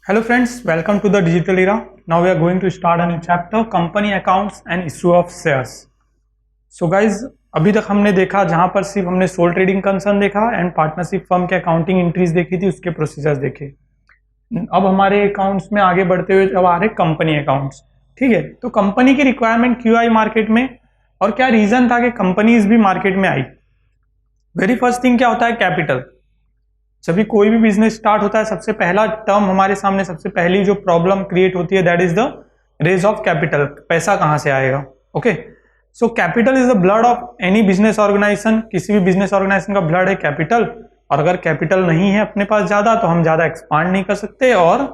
Hello friends, welcome to the digital era. Now we are going to start a new chapter, company accounts and issue of shares. So guys, अभी तक हमने देखा जहां पर सिर्फ हमने सोल ट्रेडिंग कंसर्न देखा एंड पार्टनरशिप फर्म के अकाउंटिंग एंट्रीज देखी थी, उसके प्रोसीजर्स देखे। अब हमारे अकाउंट्स में आगे बढ़ते हुए अब आ रहे कंपनी अकाउंट्स। ठीक है, तो कंपनी की रिक्वायरमेंट क्यों आई मार्केट में और क्या रीजन था कि कंपनीज भी मार्केट में आई। वेरी फर्स्ट थिंग क्या होता है, कैपिटल। जब भी कोई भी बिजनेस स्टार्ट होता है, सबसे पहला टर्म हमारे सामने, सबसे पहली जो प्रॉब्लम क्रिएट होती है that is the raise of capital. पैसा कहां से आएगा। Okay, so capital is the blood of any business organization. किसी भी बिजनेस ऑर्गेनाइजेशन का ब्लड है कैपिटल, और अगर कैपिटल नहीं है अपने पास ज्यादा तो हम ज्यादा एक्सपांड नहीं कर सकते और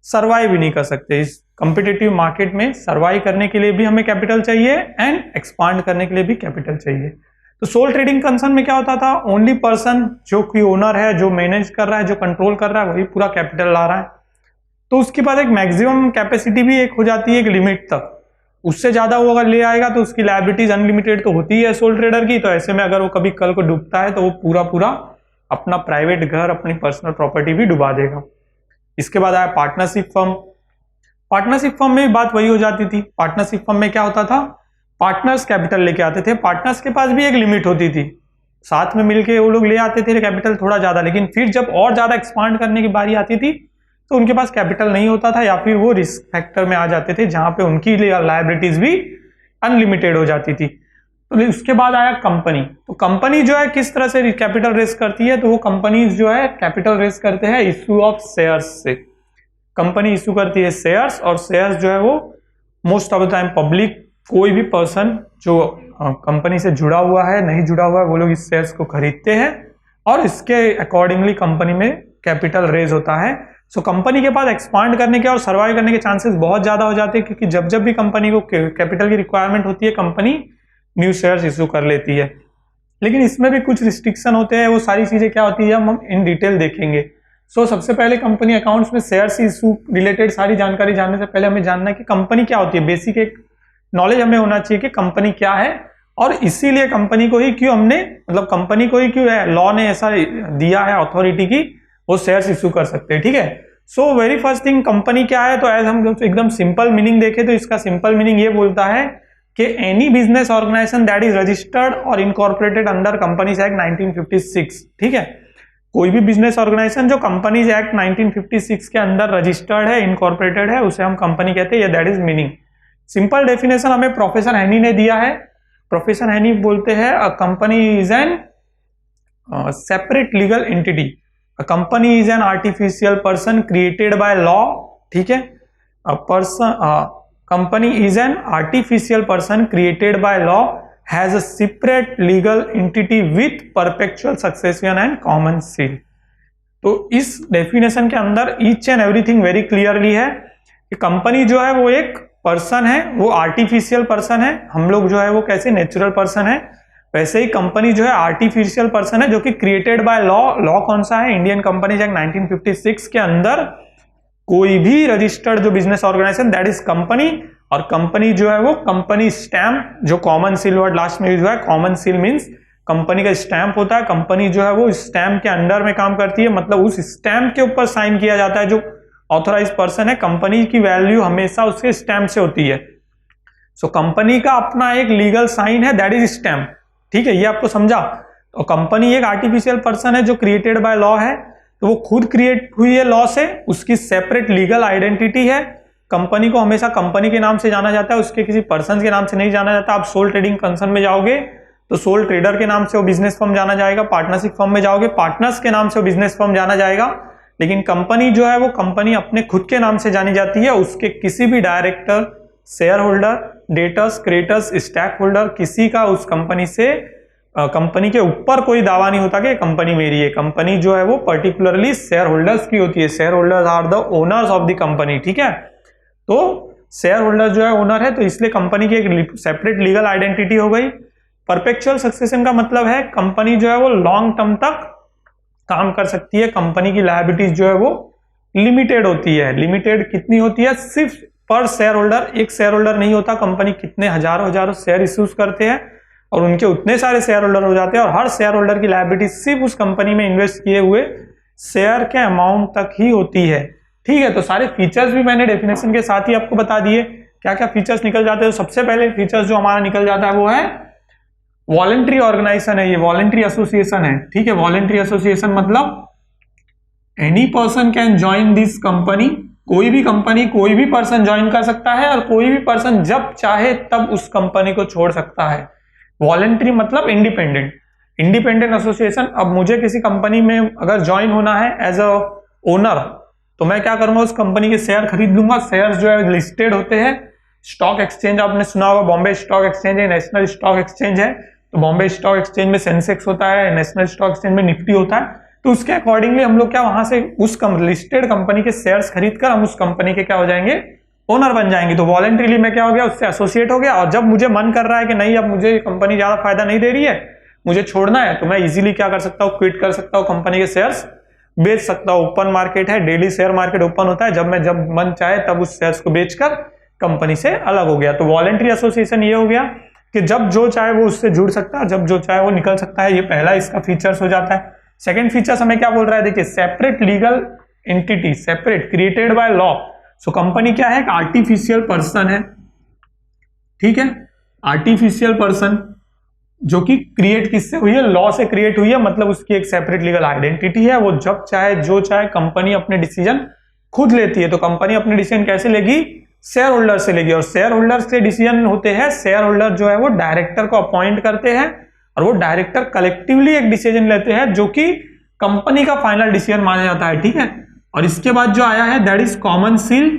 सर्वाइव भी नहीं कर सकते। इस कॉम्पिटिटिव मार्केट में सर्वाइव करने के लिए भी हमें कैपिटल चाहिए एंड एक्सपांड करने के लिए भी कैपिटल चाहिए। तो सोल ट्रेडिंग कंसर्न में क्या होता था, ओनली पर्सन जो कोई ओनर है, जो मैनेज कर रहा है, जो कंट्रोल कर रहा है, वही पूरा कैपिटल ला रहा है। तो उसके पास एक मैक्सिमम कैपेसिटी भी एक हो जाती है एक लिमिट तक। उससे ज्यादा वो अगर ले आएगा तो उसकी लायबिलिटीज अनलिमिटेड तो होती है सोल ट्रेडर की। तो ऐसे में अगर वो कभी कल को डूबता है तो वो पूरा अपना प्राइवेट घर, अपनी पर्सनल प्रॉपर्टी भी डुबा देगा। इसके बाद आया पार्टनरशिप फर्म। पार्टनरशिप फर्म में बात वही हो जाती थी। पार्टनरशिप फर्म में क्या होता था, पार्टनर्स कैपिटल लेके आते थे। पार्टनर्स के पास भी एक लिमिट होती थी, साथ में मिलके वो लोग ले आते थे कैपिटल थोड़ा ज्यादा, लेकिन फिर जब और ज्यादा एक्सपांड करने की बारी आती थी तो उनके पास कैपिटल नहीं होता था, या फिर वो रिस्क फैक्टर में आ जाते थे जहां पे उनकी लायबिलिटीज भी अनलिमिटेड हो जाती थी। तो उसके बाद आया कंपनी। तो कंपनी जो है किस तरह से कैपिटल रेस करती है, तो वो कंपनीज जो है कैपिटल रेस करते हैं इश्यू ऑफ शेयर्स से। कंपनी इश्यू करती है शेयर्स, और शेयर्स जो है वो most of the time public, कोई भी पर्सन जो कंपनी से जुड़ा हुआ है, नहीं जुड़ा हुआ है, वो लोग इस शेयर्स को खरीदते हैं और इसके अकॉर्डिंगली कंपनी में कैपिटल रेज होता है। सो कंपनी के पास एक्सपांड करने के और सर्वाइव करने के चांसेस बहुत ज्यादा हो जाते हैं, क्योंकि जब भी कंपनी को कैपिटल की रिक्वायरमेंट होती है कंपनी न्यू शेयर्स इश्यू कर लेती है। लेकिन इसमें भी कुछ रिस्ट्रिक्शन होते हैं, वो सारी चीजें क्या होती है हम इन डिटेल देखेंगे। सो सबसे पहले कंपनी अकाउंट्स में शेयर्स इश्यू रिलेटेड सारी जानकारी जानने से पहले हमें जानना है कि कंपनी क्या होती है। बेसिक एक नॉलेज हमें होना चाहिए कि कंपनी क्या है, और इसीलिए कंपनी को ही क्यों हमने, मतलब कंपनी को ही क्यों है लॉ ने ऐसा दिया है अथॉरिटी की वो शेयर्स इश्यू कर सकते हैं। ठीक है, सो वेरी फर्स्ट थिंग कंपनी क्या है, तो एज हम एकदम सिंपल मीनिंग देखें तो इसका सिंपल मीनिंग ये बोलता है कि any business organization that is registered और इनकॉर्पोरेटेड अंडर कंपनीज एक्ट 1956। ठीक है, कोई भी बिजनेस ऑर्गेनाइजेशन जो कंपनीज एक्ट 1956 के अंदर रजिस्टर्ड है, इनकॉर्पोरेटेड है, उसे हम कंपनी कहते हैं। ये that is meaning. Simple definition हमें प्रोफेसर हैनी ने दिया है। प्रोफेसर हैनी बोलते हैं a company is an separate legal entity. A company is an artificial person created by law. ठीक है, a person, company is an artificial person created by law, has a separate legal entity with perpetual succession and common seal. तो इस definition के अंदर each and everything very clearly है कि company जो है वो एक पर्सन है, वो आर्टिफिशियल पर्सन है। हम लोग जो है वो कैसे नेचुरल पर्सन है, वैसे ही कंपनी जो है आर्टिफिशियल पर्सन है जो कि क्रिएटेड बाय लॉ। लॉ कौन सा है, इंडियन कंपनीज एक्ट 1956 के अंदर कोई भी रजिस्टर्ड जो business organization that is company. और कंपनी जो है वो कंपनी स्टैंप, जो कॉमन सील वर्ड लास्ट में यूज हुआ है, कॉमन सील मीन्स कंपनी का स्टैंप होता है। कंपनी जो है वो स्टैंप के अंडर में काम करती है, मतलब उस स्टैंप के ऊपर साइन किया जाता है। जो ऑथोराइज पर्सन है, कंपनी की वैल्यू हमेशा उसके स्टैंप से होती है। सो कंपनी का अपना एक लीगल साइन है दैट इज स्टैंप। ठीक है, ये आपको समझा। तो कंपनी एक आर्टिफिशियल पर्सन है जो क्रिएटेड बाय लॉ है, तो वो खुद क्रिएट हुई है लॉ से, उसकी सेपरेट लीगल आइडेंटिटी है। कंपनी को हमेशा कंपनी के नाम से जाना जाता है, उसके किसी पर्सन के नाम से नहीं जाना जाता। आप सोल ट्रेडिंग कंसर्न में जाओगे तो सोल ट्रेडर के नाम से वो बिजनेस फर्म जाना जाएगा। पार्टनरशिप फर्म में जाओगे पार्टनर्स के नाम से वो बिजनेस फर्म जाना जाएगा। लेकिन कंपनी जो है वो कंपनी अपने खुद के नाम से जानी जाती है। उसके किसी भी director, share holder, debtors, creditors, stack holder, किसी का उस कंपनी से कंपनी के ऊपर कोई दावा नहीं होता कि कंपनी मेरी है। कंपनी जो है वो पर्टिकुलरली शेयर होल्डर्स की होती है। Shareholders are the owners of the company. ठीक है, तो शेयर होल्डर जो है ओनर है, तो इसलिए कंपनी की एक सेपरेट लीगल आइडेंटिटी हो गई। परपेचुअल सक्सेशन का मतलब है कंपनी जो है वो लॉन्ग टर्म तक काम कर सकती है। कंपनी की लायबिलिटीज जो है वो लिमिटेड होती है। लिमिटेड कितनी होती है, सिर्फ पर शेयर होल्डर। एक शेयर होल्डर नहीं होता, कंपनी कितने हजारों शेयर इश्यूज करते हैं और उनके उतने सारे शेयर होल्डर हो जाते हैं, और हर शेयर होल्डर की लायबिलिटी सिर्फ उस कंपनी में इन्वेस्ट किए हुए शेयर के अमाउंट तक ही होती है। ठीक है, तो सारे फीचर्स भी मैंने डेफिनेशन के साथ ही आपको बता दिए क्या क्या फीचर्स निकल जाते हैं। तो सबसे पहले फीचर्स जो हमारा निकल जाता है वो है वॉलंटरी ऑर्गेनाइजेशन है, ये वॉलंटरी एसोसिएशन है। ठीक है, वॉलंटरी एसोसिएशन मतलब any person can join this company, कोई भी कंपनी कोई भी पर्सन ज्वाइन कर सकता है और कोई भी पर्सन जब चाहे तब उस कंपनी को छोड़ सकता है। वॉलंटरी मतलब इंडिपेंडेंट, इंडिपेंडेंट एसोसिएशन। अब मुझे किसी कंपनी में अगर ज्वाइन होना है एज अ ओनर, तो मैं क्या करूंगा, उस कंपनी के शेयर खरीद लूंगा। शेयर जो है लिस्टेड होते हैं, स्टॉक एक्सचेंज आपने सुना होगा, बॉम्बे स्टॉक एक्सचेंज है, नेशनल स्टॉक एक्सचेंज है। तो बॉम्बे स्टॉक एक्सचेंज में सेंसेक्स होता है, नेशनल स्टॉक एक्सचेंज में निफ्टी होता है। तो उसके अकॉर्डिंगली हम लोग क्या वहां से उस लिस्टेड कंपनी के शेयर्स खरीदकर हम उस कंपनी के क्या हो जाएंगे, ओनर बन जाएंगे। तो वॉलंटरीली मैं क्या हो गया, उससे एसोसिएट हो गया। और जब मुझे मन कर रहा है कि नहीं अब मुझे कंपनी ज्यादा फायदा नहीं दे रही है, मुझे छोड़ना है, तो मैं इजीली क्या कर सकता हूँ, क्विट कर सकता हूँ, कंपनी के शेयर्स बेच सकता हूँ। ओपन मार्केट है, डेली शेयर मार्केट ओपन होता है, जब मन चाहे तब उस शेयर्स को बेचकर कंपनी से अलग हो गया। तो वॉलंटरी एसोसिएशन ये हो गया कि जब जो चाहे वो उससे जुड़ सकता है, जब जो चाहे वो निकल सकता है। ये पहला इसका फीचर्स हो जाता है। सेकंड फीचर्स हमें क्या बोल रहा है, देखिए separate legal entity, separate created by law. So company क्या है, एक आर्टिफिशियल पर्सन है। ठीक है, आर्टिफिशियल पर्सन जो कि क्रिएट किससे हुई है, लॉ से क्रिएट हुई है, मतलब उसकी एक सेपरेट लीगल आइडेंटिटी है। वो जब चाहे जो चाहे कंपनी अपने डिसीजन खुद लेती है। तो कंपनी अपने डिसीजन कैसे लेगी, शेयर होल्डर से लेगी। और शेयर होल्डर से डिसीजन होते हैं, शेयर होल्डर जो है वो डायरेक्टर को अपॉइंट करते हैं और वो डायरेक्टर कलेक्टिवली एक डिसीजन लेते हैं जो कि कंपनी का फाइनल डिसीजन माना जाता है। ठीक है, और इसके बाद जो आया है that is common seal.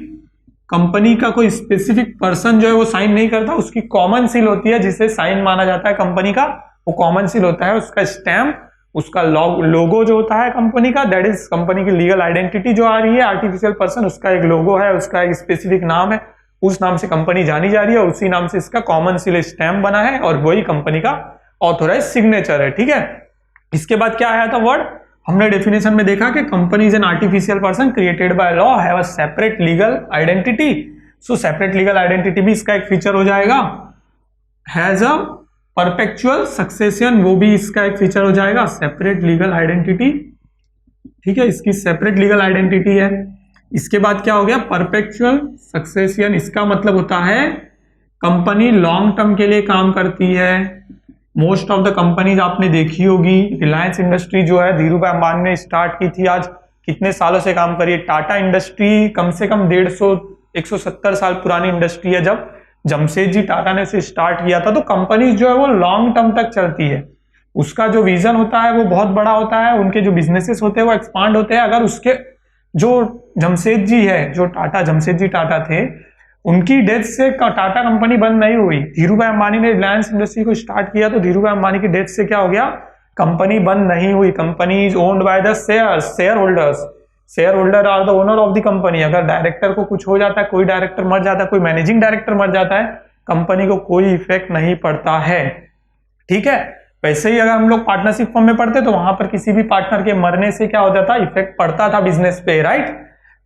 Company का कोई स्पेसिफिक पर्सन जो है वो साइन नहीं करता, उसकी कॉमन सील होती है जिसे साइन माना जाता है कंपनी का, वो कॉमन सील होता है। उसका स्टैम्प, उसका लोगो जो होता है कंपनी का, दैट इज कंपनी की लीगल आइडेंटिटी जो आ रही है। आर्टिफिशियल पर्सन, उसका एक लोगो है, उसका एक स्पेसिफिक नाम है, उस नाम से कंपनी जानी जा रही है और उसी नाम से इसका कॉमन सील स्टैम्प बना है और वही कंपनी का ऑथोराइज सिग्नेचर है। ठीक है, इसके बाद क्या आया था वर्ड, हमने डेफिनेशन में देखा कि company is an artificial person created by law, have a separate legal identity. So separate legal identity भी इसका एक फीचर हो जाएगा। हैज अ परपेचुअल सक्सेशन, वो भी इसका एक फीचर हो जाएगा, सेपरेट लीगल आइडेंटिटी। ठीक है, इसकी सेपरेट लीगल आइडेंटिटी है। इसके बाद क्या हो गया, परपेचुअल सक्सेशन। इसका मतलब होता है कंपनी लॉन्ग टर्म के लिए काम करती है। मोस्ट ऑफ द कंपनीज आपने देखी होगी, रिलायंस इंडस्ट्री जो है धीरू भाई अंबानी ने स्टार्ट की थी, आज कितने सालों से काम करी है। टाटा इंडस्ट्री कम से कम 150-170 साल पुरानी इंडस्ट्री है। जब जमशेदजी टाटा ने उसे स्टार्ट किया था, तो कंपनीज जो है वो लॉन्ग टर्म तक चलती है। उसका जो विजन होता है वो बहुत बड़ा होता है, उनके जो बिजनेसेस होते हैं वो एक्सपांड होते हैं। अगर उसके जो जमशेदजी है, जो टाटा जमशेदजी टाटा थे, उनकी डेथ से टाटा कंपनी बंद नहीं हुई। धीरू भाई अंबानी ने रिलायंस इंडस्ट्री को स्टार्ट किया, तो धीरू भाई अंबानी की डेथ से क्या हो गया, कंपनी बंद नहीं हुई। Company is owned by the shareholders. Shareholder are the owner of the company. अगर डायरेक्टर को कुछ हो जाता है, कोई डायरेक्टर मर जाता है, कोई मैनेजिंग डायरेक्टर मर जाता है, कंपनी को कोई इफेक्ट नहीं पड़ता है। ठीक है, वैसे ही अगर हम लोग पार्टनरशिप फॉर्म में पढ़ते तो वहां पर किसी भी पार्टनर के मरने से क्या होता था, इफेक्ट पड़ता था बिजनेस पे, राइट।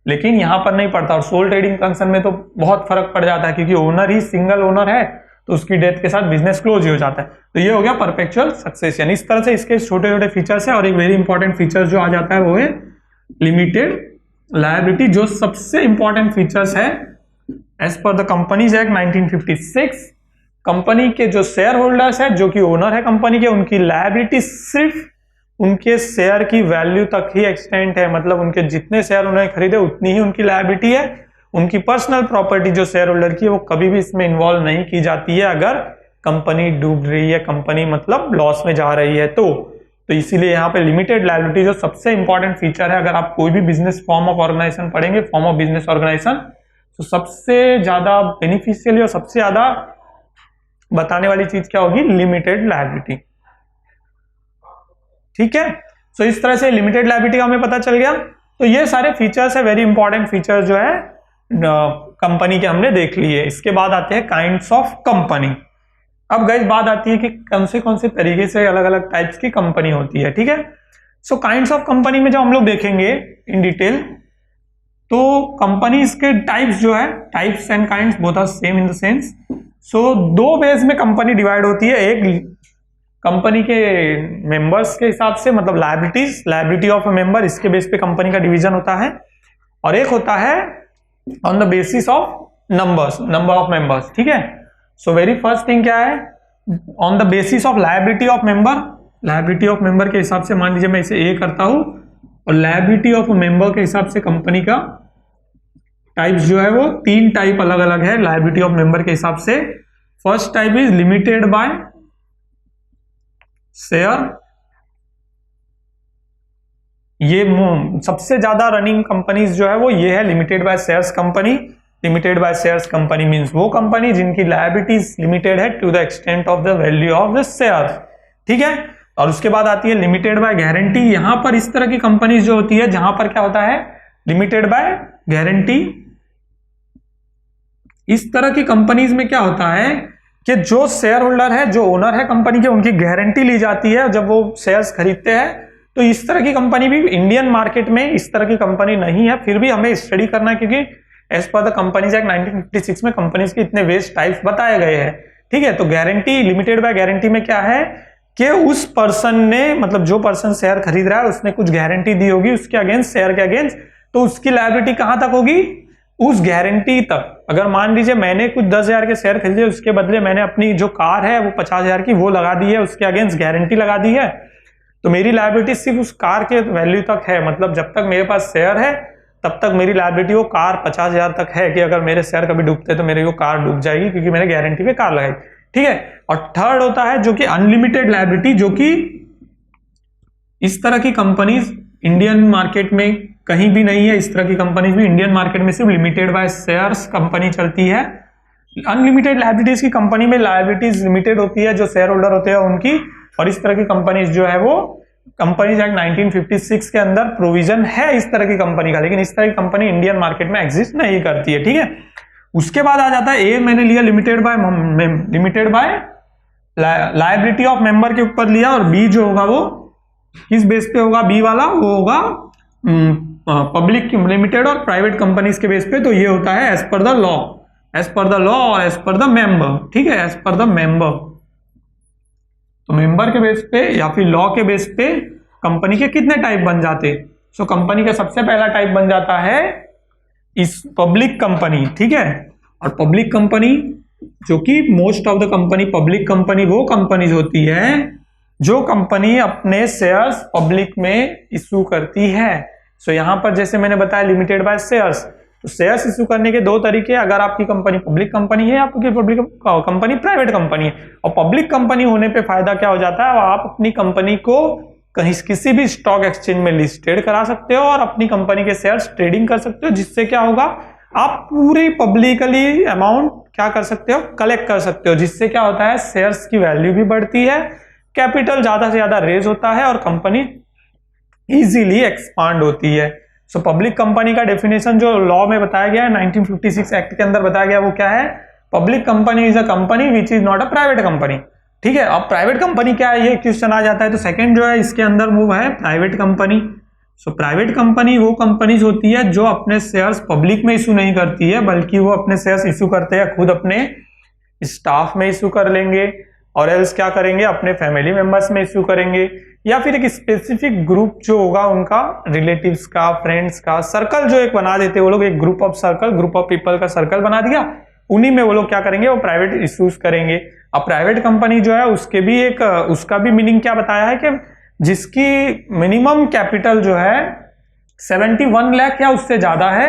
लेकिन यहां पर नहीं पड़ता। और सोल ट्रेडिंग कंसर्न में तो बहुत फर्क पड़ जाता है, क्योंकि ओनर ही सिंगल ओनर है, तो उसकी डेथ के साथ बिजनेस क्लोज ही हो जाता है। तो ये हो गया परपेचुअल सक्सेशन। इस तरह से इसके छोटे छोटे फीचर्स है। और एक वेरी इंपॉर्टेंट फीचर जो आ जाता है वो है लिमिटेड लायबिलिटी, जो सबसे इंपॉर्टेंट फीचर्स है as per the companies act 1956। Company के जो शेयर होल्डर्स है, जो कि ओनर है कंपनी के, उनकी लायबिलिटी सिर्फ उनके शेयर की वैल्यू तक ही एक्सटेंट है। मतलब उनके जितने शेयर उन्होंने खरीदे उतनी ही उनकी लायबिलिटी है। उनकी पर्सनल प्रॉपर्टी जो शेयर होल्डर की है वो कभी भी इसमें इन्वॉल्व नहीं की जाती है अगर कंपनी डूब रही है, कंपनी मतलब लॉस में जा रही है। तो इसीलिए यहाँ पे लिमिटेड लायबिलिटी जो सबसे इंपॉर्टेंट फीचर है। अगर आप कोई भी बिजनेस फॉर्म ऑफ ऑर्गेनाइजेशन पढ़ेंगे, फॉर्म ऑफ बिजनेस ऑर्गेनाइजेशन, तो सबसे ज्यादा बेनिफिशियली और सबसे ज्यादा बताने वाली चीज क्या होगी, लिमिटेड लायबिलिटी। ठीक है, सो इस तरह से लिमिटेड लायबिलिटी का हमें पता चल गया। तो ये सारे फीचर्स है, वेरी इंपॉर्टेंट फीचर जो है कंपनी के हमने देख लिए। इसके बाद आते हैं काइंड्स ऑफ कंपनी। अब गाइस बात आती है कि कौन से तरीके से अलग अलग टाइप्स की कंपनी होती है। ठीक है, सो काइंड्स ऑफ कंपनी में जब हम लोग देखेंगे इन डिटेल, तो कंपनीज के टाइप्स जो है, types and kinds both are same in the sense. So दो बेस में कंपनी डिवाइड होती है। एक कंपनी के मेंबर्स के हिसाब से, मतलब लायबिलिटी ऑफ अ मेंबर, इसके बेस पे कंपनी का डिवीजन होता है। और एक होता है on the basis of number of members, ठीक है। सो वेरी फर्स्ट थिंग क्या है, on the basis of liability of member के हिसाब से मान लीजिए मैं इसे ए करता हूं, और लायबिलिटी ऑफ मेंबर के हिसाब से कंपनी का टाइप्स जो है वो 3 टाइप अलग अलग है लायबिलिटी ऑफ मेंबर के हिसाब से। First type is limited by share, ये सबसे ज्यादा रनिंग कंपनीज जो है वो ये है limited by shares company. Limited by shares company means वो कंपनी जिनकी लायबिलिटीज लिमिटेड है to the extent of the value of the share, ठीक है। और उसके बाद आती है लिमिटेड बाय गारंटी। यहां पर इस तरह की कंपनीज जो होती है जहां पर क्या होता है लिमिटेड बाय गारंटी, इस तरह की कंपनीज में क्या होता है कि जो शेयर होल्डर है, जो ओनर है कंपनी के, उनकी गारंटी ली जाती है जब वो शेयर्स खरीदते हैं। तो इस तरह की कंपनी भी इंडियन मार्केट में इस तरह की कंपनी नहीं है, फिर भी हमें स्टडी करना है क्योंकि as per the companies act 1956 में कंपनीज के इतने वेस्ट टाइप्स बताए गए हैं, ठीक है। तो गारंटी, लिमिटेड बाय गारंटी में क्या है कि उस पर्सन ने, मतलब जो पर्सन शेयर खरीद रहा है उसने कुछ गारंटी दी होगी उसके अगेंस्ट, शेयर के अगेंस्ट, तो उसकी लायबिलिटी कहां तक होगी, उस गारंटी तक। अगर मान लीजिए मैंने कुछ 10,000 के शेयर खरीदे, उसके बदले मैंने अपनी जो कार है वो 50,000 की वो लगा दी है, उसके अगेंस्ट गारंटी लगा दी है, तो मेरी लायबिलिटी सिर्फ उस कार के वैल्यू तक है। मतलब जब तक मेरे पास शेयर है तब तक मेरी लायबिलिटी वो कार 50,000 तक है कि अगर मेरे शेयर कभी डूबते तो मेरी वो कार डूब जाएगी क्योंकि मैंने गारंटी पे कार लगाई, ठीक है। और थर्ड होता है जो कि अनलिमिटेड लायबिलिटी, जो कि इस तरह की कंपनीज इंडियन मार्केट में कहीं भी नहीं है। इस तरह की कंपनीज भी इंडियन मार्केट में सिर्फ लिमिटेड बाय शेयर्स कंपनी चलती है। अनलिमिटेड लायबिलिटीज की कंपनी में लायबिलिटीज लिमिटेड होती है जो शेयर होल्डर होते हैं उनकी, और इस तरह की कंपनीज जो है वो कंपनीज एक्ट 1956 के अंदर प्रोविजन है इस तरह की कंपनी का, लेकिन इस तरह की कंपनी इंडियन मार्केट में एग्जिस्ट नहीं करती है, ठीक है। उसके बाद आ जाता है ए, मैंने लिया limited by liability of member के ऊपर लिया, और बी जो होगा वो किस बेस पे होगा, बी वाला वो होगा पब्लिक लिमिटेड और प्राइवेट कंपनीज के बेस पे। तो ये होता है एज पर द लॉ और एज पर द मेंबर, ठीक है, एज पर द मेंबर। तो मेंबर के बेस पे या फिर लॉ के बेस पे कंपनी के कितने टाइप बन जाते। सो कंपनी का सबसे पहला टाइप बन जाता है इस पब्लिक कंपनी, ठीक है। और पब्लिक कंपनी जो कि most of the company public company वो कंपनीज होती है जो कंपनी अपने शेयर्स पब्लिक में इशू करती है। सो यहां पर जैसे मैंने बताया लिमिटेड बाय शेयर्स, तो शेयर्स इशू करने के 2 तरीके, अगर आपकी कंपनी पब्लिक कंपनी है, आपकी पब्लिक कंपनी प्राइवेट कंपनी है। और पब्लिक कंपनी होने पे फायदा क्या हो जाता है, आप अपनी कंपनी को कहीं किसी भी स्टॉक एक्सचेंज में लिस्टेड करा सकते हो और अपनी कंपनी के शेयर्स ट्रेडिंग कर सकते हो, जिससे क्या होगा आप पूरी पब्लिकली अमाउंट क्या कर सकते हो, कलेक्ट कर सकते हो, जिससे क्या होता है शेयर्स की वैल्यू भी बढ़ती है, कैपिटल ज्यादा से ज्यादा रेज होता है और कंपनी इजीली एक्सपांड होती है। सो पब्लिक कंपनी का डेफिनेशन जो लॉ में बताया गया है 1956 एक्ट के अंदर बताया गया वो क्या है, public company is a company which is not a private company, ठीक है। अब प्राइवेट कंपनी क्या है ये क्वेश्चन आ जाता है, तो सेकंड जो है इसके अंदर वो है private company. So private company वो कंपनीज होती है जो अपने शेयर्स पब्लिक में इशू नहीं करती है, बल्कि वो अपने शेयर्स इशू करते हैं खुद अपने स्टाफ में इशू कर लेंगे, और एल्स क्या करेंगे अपने फैमिली मेंबर्स में इशू करेंगे, या फिर एक स्पेसिफिक ग्रुप जो होगा उनका रिलेटिव्स का, फ्रेंड्स का सर्कल जो एक बना देते हैं वो लोग, एक ग्रुप ऑफ पीपल का सर्कल बना दिया, उन्हीं में वो लोग क्या करेंगे वो प्राइवेट इश्यूज करेंगे। अब प्राइवेट कंपनी जो है उसका भी मीनिंग क्या बताया है कि जिसकी मिनिमम कैपिटल जो है 71 लाख या उससे ज्यादा है,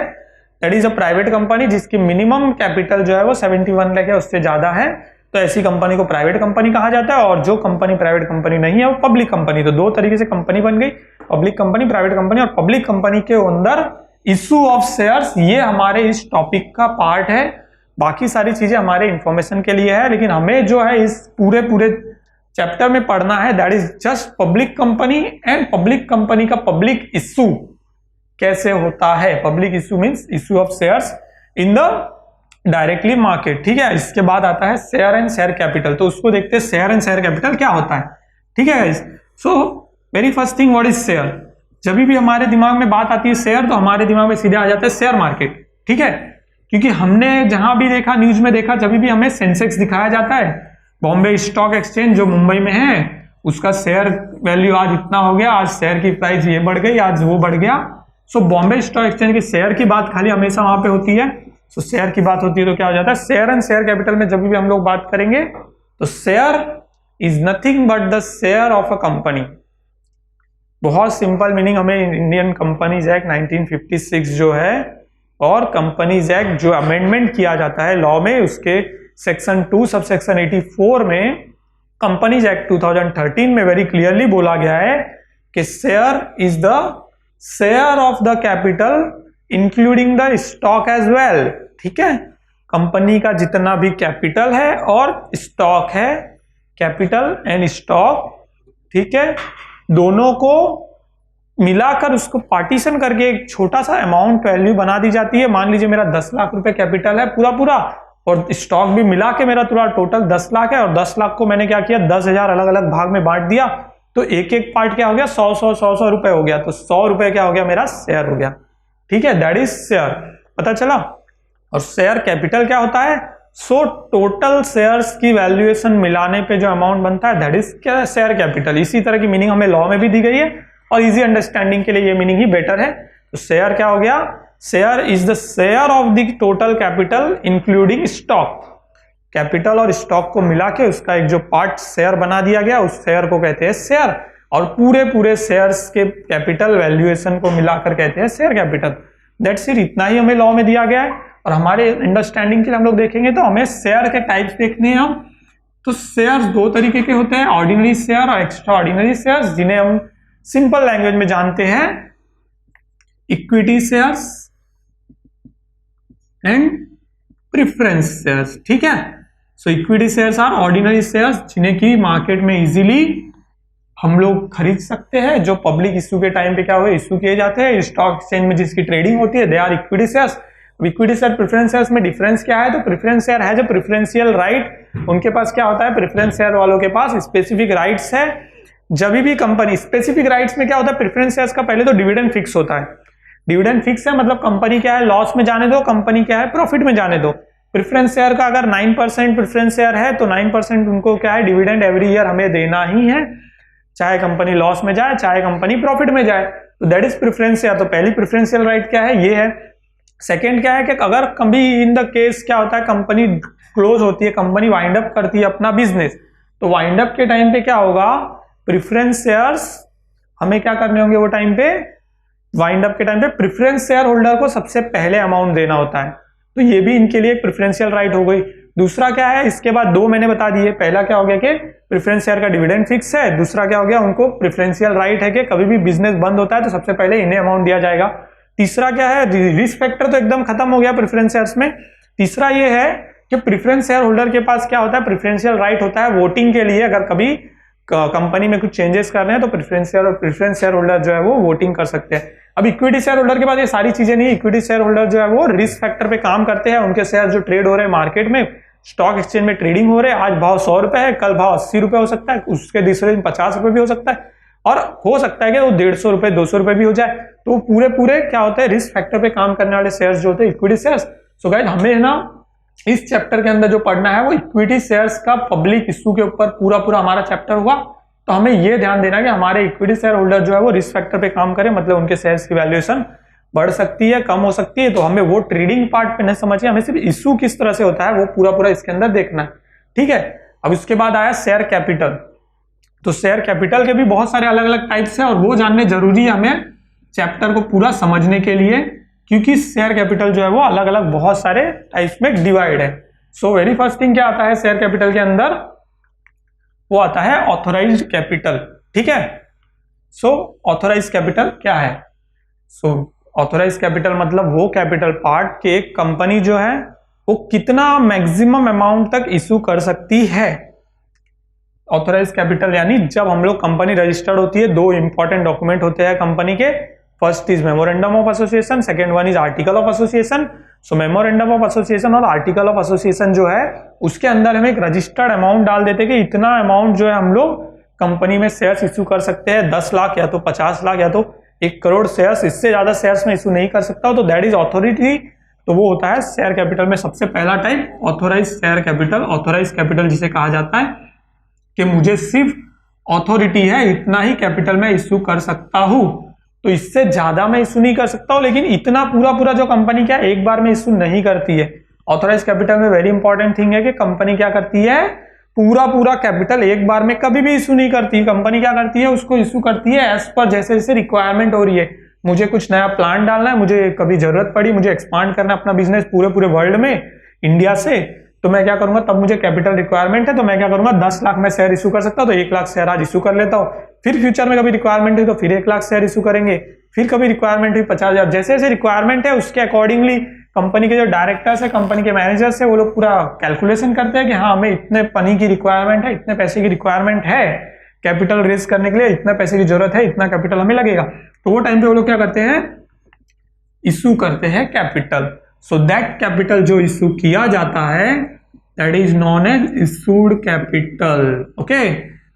that is a private company जिसकी मिनिमम कैपिटल जो है वो 71 लाख या उससे ज्यादा है, तो ऐसी कंपनी को प्राइवेट कंपनी कहा जाता है। और जो कंपनी प्राइवेट कंपनी नहीं है वो पब्लिक कंपनी। तो 2 तरीके से कंपनी बन गई, पब्लिक कंपनी, प्राइवेट कंपनी। और पब्लिक कंपनी के अंदर इशू ऑफ शेयर्स ये हमारे इस टॉपिक का पार्ट है, बाकी सारी चीजें हमारे इंफॉर्मेशन के लिए है, लेकिन हमें जो है इस पूरे चैप्टर में पढ़ना है that is just public company and public company का पब्लिक इशू कैसे होता है। Public issue means issue of shares in the directly market, ठीक है। इसके बाद आता है शेयर एंड शेयर कैपिटल, तो उसको देखते हैं शेयर एंड शेयर कैपिटल क्या होता है, ठीक है guys. So very first thing what is share. जब भी हमारे दिमाग में बात आती है शेयर तो हमारे दिमाग में सीधे आ जाता है शेयर मार्केट, ठीक है, क्योंकि हमने जहां भी देखा न्यूज में देखा जब भी हमें सेंसेक्स दिखाया जाता है, बॉम्बे स्टॉक एक्सचेंज जो मुंबई में है उसका शेयर वैल्यू आज इतना हो गया, आज शेयर की प्राइस ये बढ़ गई, आज वो बढ़ गया, सो बॉम्बे स्टॉक एक्सचेंज के शेयर की बात खाली हमेशा वहां पे होती है। सो शेयर की बात होती है तो क्या हो जाता है, शेयर एंड शेयर कैपिटल में जब भी हम लोग बात करेंगे तो share is nothing but the share of a company. बहुत सिंपल मीनिंग, हमें इंडियन कंपनीज एक्ट 1956 जो है और कंपनीज एक्ट जो अमेंडमेंट किया जाता है लॉ में, उसके सेक्शन 2 सब सेक्शन 84 में कंपनीज एक्ट 2013 में वेरी क्लियरली बोला गया है कि share is the share of the capital including the stock as well. ठीक है, कंपनी का जितना भी कैपिटल है और स्टॉक है, कैपिटल एंड स्टॉक, ठीक है, दोनों को मिलाकर उसको पार्टीशन करके एक छोटा सा अमाउंट वैल्यू बना दी जाती है। मान लीजिए मेरा 10 लाख रुपए कैपिटल है पूरा और स्टॉक भी मिला के मेरा पूरा टोटल 10 लाख है, और 10 लाख को मैंने क्या किया, 10,000 अलग अलग भाग में बांट दिया, तो एक एक पार्ट क्या हो गया, 100 रुपए हो गया, तो 100 रुपए क्या हो गया, मेरा शेयर हो गया। ठीक है, दैट इज शेयर, पता चला। और शेयर कैपिटल क्या होता है, सो टोटल शेयर्स की वैल्यूएशन मिलाने पे जो अमाउंट बनता है दैट इज क्या, शेयर कैपिटल। इसी तरह की मीनिंग हमें लॉ में भी दी गई है और इजी अंडरस्टैंडिंग के लिए ये मीनिंग ही बेटर है। तो शेयर क्या हो गया, share is the share of the total capital including stock. Capital और स्टॉक को मिला के उसका एक जो पार्ट शेयर बना दिया गया, उस शेयर को कहते हैं शेयर, और पूरे शेयर्स के कैपिटल वैल्यूएशन को मिलाकर कहते हैं शेयर कैपिटल। दैट्स इट, इतना ही हमें लॉ में दिया गया है। और हमारे अंडरस्टैंडिंग के लिए हम लोग देखेंगे तो हमें शेयर के टाइप्स देखने हैं हम। तो शेयर्स दो तरीके के होते हैं, ऑर्डिनरी शेयर और एक्स्ट्रा ऑर्डिनरी शेयर्स, जिन्हें हम सिंपल लैंग्वेज में जानते हैं equity shares and preference shares. ठीक है, so equity shares are ordinary shares जिन्हें की मार्केट में इजीली हम लोग खरीद सकते हैं, जो पब्लिक इश्यू के टाइम पे क्या हुए, इश्यू किए जाते हैं स्टॉक एक्सचेंज में, जिसकी ट्रेडिंग होती है, they are equity shares. Equity share preference shares में डिफरेंस क्या है, तो प्रेफरेंस शेयर है जो प्रेफरेंशियल राइट, उनके पास क्या होता है, प्रेफरेंस शेयर वालों के पास स्पेसिफिक राइट्स है। जब भी कंपनी स्पेसिफिक राइट्स में क्या होता है, प्रेफरेंस शेयर्स का पहले तो डिविडेंड फिक्स होता है। डिविडेंड फिक्स है मतलब कंपनी क्या है, लॉस में जाने दो, कंपनी क्या है, प्रॉफिट में जाने दो। प्रेफरेंस शेयर का अगर 9% प्रेफरेंस शेयर है तो 9% उनको क्या है, डिविडेंड एवरी ईयर हमें देना ही है, चाहे कंपनी लॉस में जाए चाहे कंपनी प्रॉफिट में जाए। तो दैट इज प्रेफरेंस शेयर। तो पहली प्रेफरेंशियल राइट क्या है, ये है। सेकेंड क्या है कि अगर कभी इन द केस क्या होता है, कंपनी क्लोज होती है, कंपनी वाइंड अप करती है अपना बिजनेस, तो वाइंड अप के टाइम पे क्या होगा, प्रेफरेंस शेयर्स हमें क्या करने होंगे, वो टाइम पे वाइंड अप के टाइम पे प्रेफरेंस शेयर होल्डर को सबसे पहले अमाउंट देना होता है। तो ये भी इनके लिए एक प्रेफरेंशियल राइट हो गई। दूसरा क्या है, इसके बाद दो मैंने बता दिए, पहला क्या हो गया कि प्रेफरेंस शेयर का डिविडेंड फिक्स है, दूसरा क्या हो गया, उनको प्रेफरेंशियल राइट है कि कभी भी बिजनेस बंद होता है तो सबसे पहले इन्हें अमाउंट दिया जाएगा। तीसरा क्या है, रिस्क फैक्टर तो एकदम खत्म हो गया प्रेफरेंस शेयर्स में। तीसरा ये है कि प्रेफरेंस शेयर होल्डर के पास क्या होता है, प्रेफरेंशियल राइट होता है वोटिंग के लिए। अगर कभी कंपनी में कुछ चेंजेस कर रहे हैं तो प्रेफरेंस शेयर होल्डर जो है वो वोटिंग कर सकते हैं। अब इक्विटी शेयर होल्डर के पास ये सारी चीजें नहीं। इक्विटी शेयर होल्डर जो है वो रिस्क फैक्टर पे काम करते हैं। उनके शेयर जो ट्रेड हो रहे हैं मार्केट में, स्टॉक एक्सचेंज में ट्रेडिंग हो रहे हैं, आज भाव 100 रुपए है, कल भाव 80 रुपए हो सकता है, उसके दूसरे दिन 50 रुपए भी हो सकता है, और हो सकता है कि वो 150 रुपए 200 रुपए भी हो जाए। तो पूरे क्या होता है, रिस्क फैक्टर पे काम करने वाले शेयर्स जो होते हैं इक्विटी शेयर्स। सो गाइस, हमें ना इस चैप्टर के अंदर जो पढ़ना है वो इक्विटी शेयर्स का पब्लिक इश्यू के ऊपर पूरा हमारा चैप्टर हुआ। तो हमें ये ध्यान देना कि हमारे इक्विटी शेयर होल्डर जो है वो रिस्क फैक्टर पे काम करे, मतलब उनके शेयर्स की वैल्यूएशन बढ़ सकती है, कम हो सकती है। तो हमें वो ट्रेडिंग पार्ट पे नहीं समझिए, हमें सिर्फ इश्यू किस तरह से होता है वो पूरा इसके अंदर देखना है। ठीक है, अब इसके बाद आया शेयर कैपिटल। तो शेयर कैपिटल के भी बहुत सारे अलग अलग टाइप्स हैं और वो जानने जरूरी है हमें चैप्टर को पूरा समझने के लिए, क्योंकि शेयर कैपिटल जो है वो अलग अलग बहुत सारे टाइप्स में डिवाइड है। सो वेरी फर्स्ट थिंग क्या आता है शेयर कैपिटल के अंदर, वो आता है ऑथोराइज्ड कैपिटल। ठीक है, सो ऑथोराइज्ड कैपिटल क्या है, सो ऑथोराइज्ड कैपिटल मतलब वो कैपिटल पार्ट के एक कंपनी जो है वो कितना मैक्सिमम अमाउंट तक इशू कर सकती है। ऑथोराइज्ड कैपिटल यानी जब हम लोग कंपनी रजिस्टर्ड होती है, दो इंपॉर्टेंट डॉक्यूमेंट होते हैं कंपनी के, first is memorandum of association, second one is article of association. So memorandum of association और आर्टिकल ऑफ एसोसिएशन जो है उसके अंदर हम एक रजिस्टर्ड अमाउंट डाल देते हैं कि इतना अमाउंट जो है हम लोग कंपनी में शेयर्स इशू कर सकते हैं, 10 लाख या तो 50 लाख या तो 1 करोड़ शेयर्स, इससे ज्यादा शेयर्स में इशू नहीं कर सकता। तो दैट इज ऑथोरिटी। तो वो होता है शेयर कैपिटल में सबसे पहला type authorize share capital. Authorize capital जिसे कहा जाता है कि मुझे सिर्फ ऑथोरिटी है, इतना ही कैपिटल में इशू कर सकता हूं। तो इससे ज्यादा मैं इशू नहीं कर सकता हूं, लेकिन इतना पूरा जो कंपनी क्या एक बार में इशू नहीं करती है। ऑथोराइज कैपिटल में वेरी इंपॉर्टेंट थिंग है कि कंपनी क्या करती है, पूरा कैपिटल एक बार में कभी भी इशू नहीं करती। कंपनी क्या करती है, उसको इशू करती है एज पर जैसे जैसे रिक्वायरमेंट हो रही है। मुझे कुछ नया प्लान डालना है, मुझे कभी जरूरत पड़ी, मुझे एक्सपांड करना है अपना बिजनेस पूरे वर्ल्ड में, इंडिया से, तो मैं क्या करूंगा, तब मुझे कैपिटल रिक्वायरमेंट है, तो मैं क्या करूंगा, 10 लाख मैं शेयर इशू कर सकता हूं, तो 1 लाख शेयर आज इशू कर लेता हूं। फिर फ्यूचर में कभी रिक्वायरमेंट हुई तो फिर 1 लाख शेयर इशू करेंगे, फिर कभी रिक्वायरमेंट हुई 50,000। जैसे जैसे रिक्वायरमेंट है उसके अकॉर्डिंगली कंपनी के जो डायरेक्टर्स है, कंपनी के मैनेजर्स है, वो लोग पूरा कैलकुलेशन करते हैं कि हाँ हमें इतने मनी की रिक्वायरमेंट है, इतने पैसे की रिक्वायरमेंट है, कैपिटल रेज करने के लिए इतने पैसे की जरूरत है, इतना कैपिटल हमें लगेगा। तो वो टाइम पे वो लोग क्या करते हैं, इशू करते हैं कैपिटल। सो दैट कैपिटल जो इशू किया जाता है that is known as issued capital. Okay,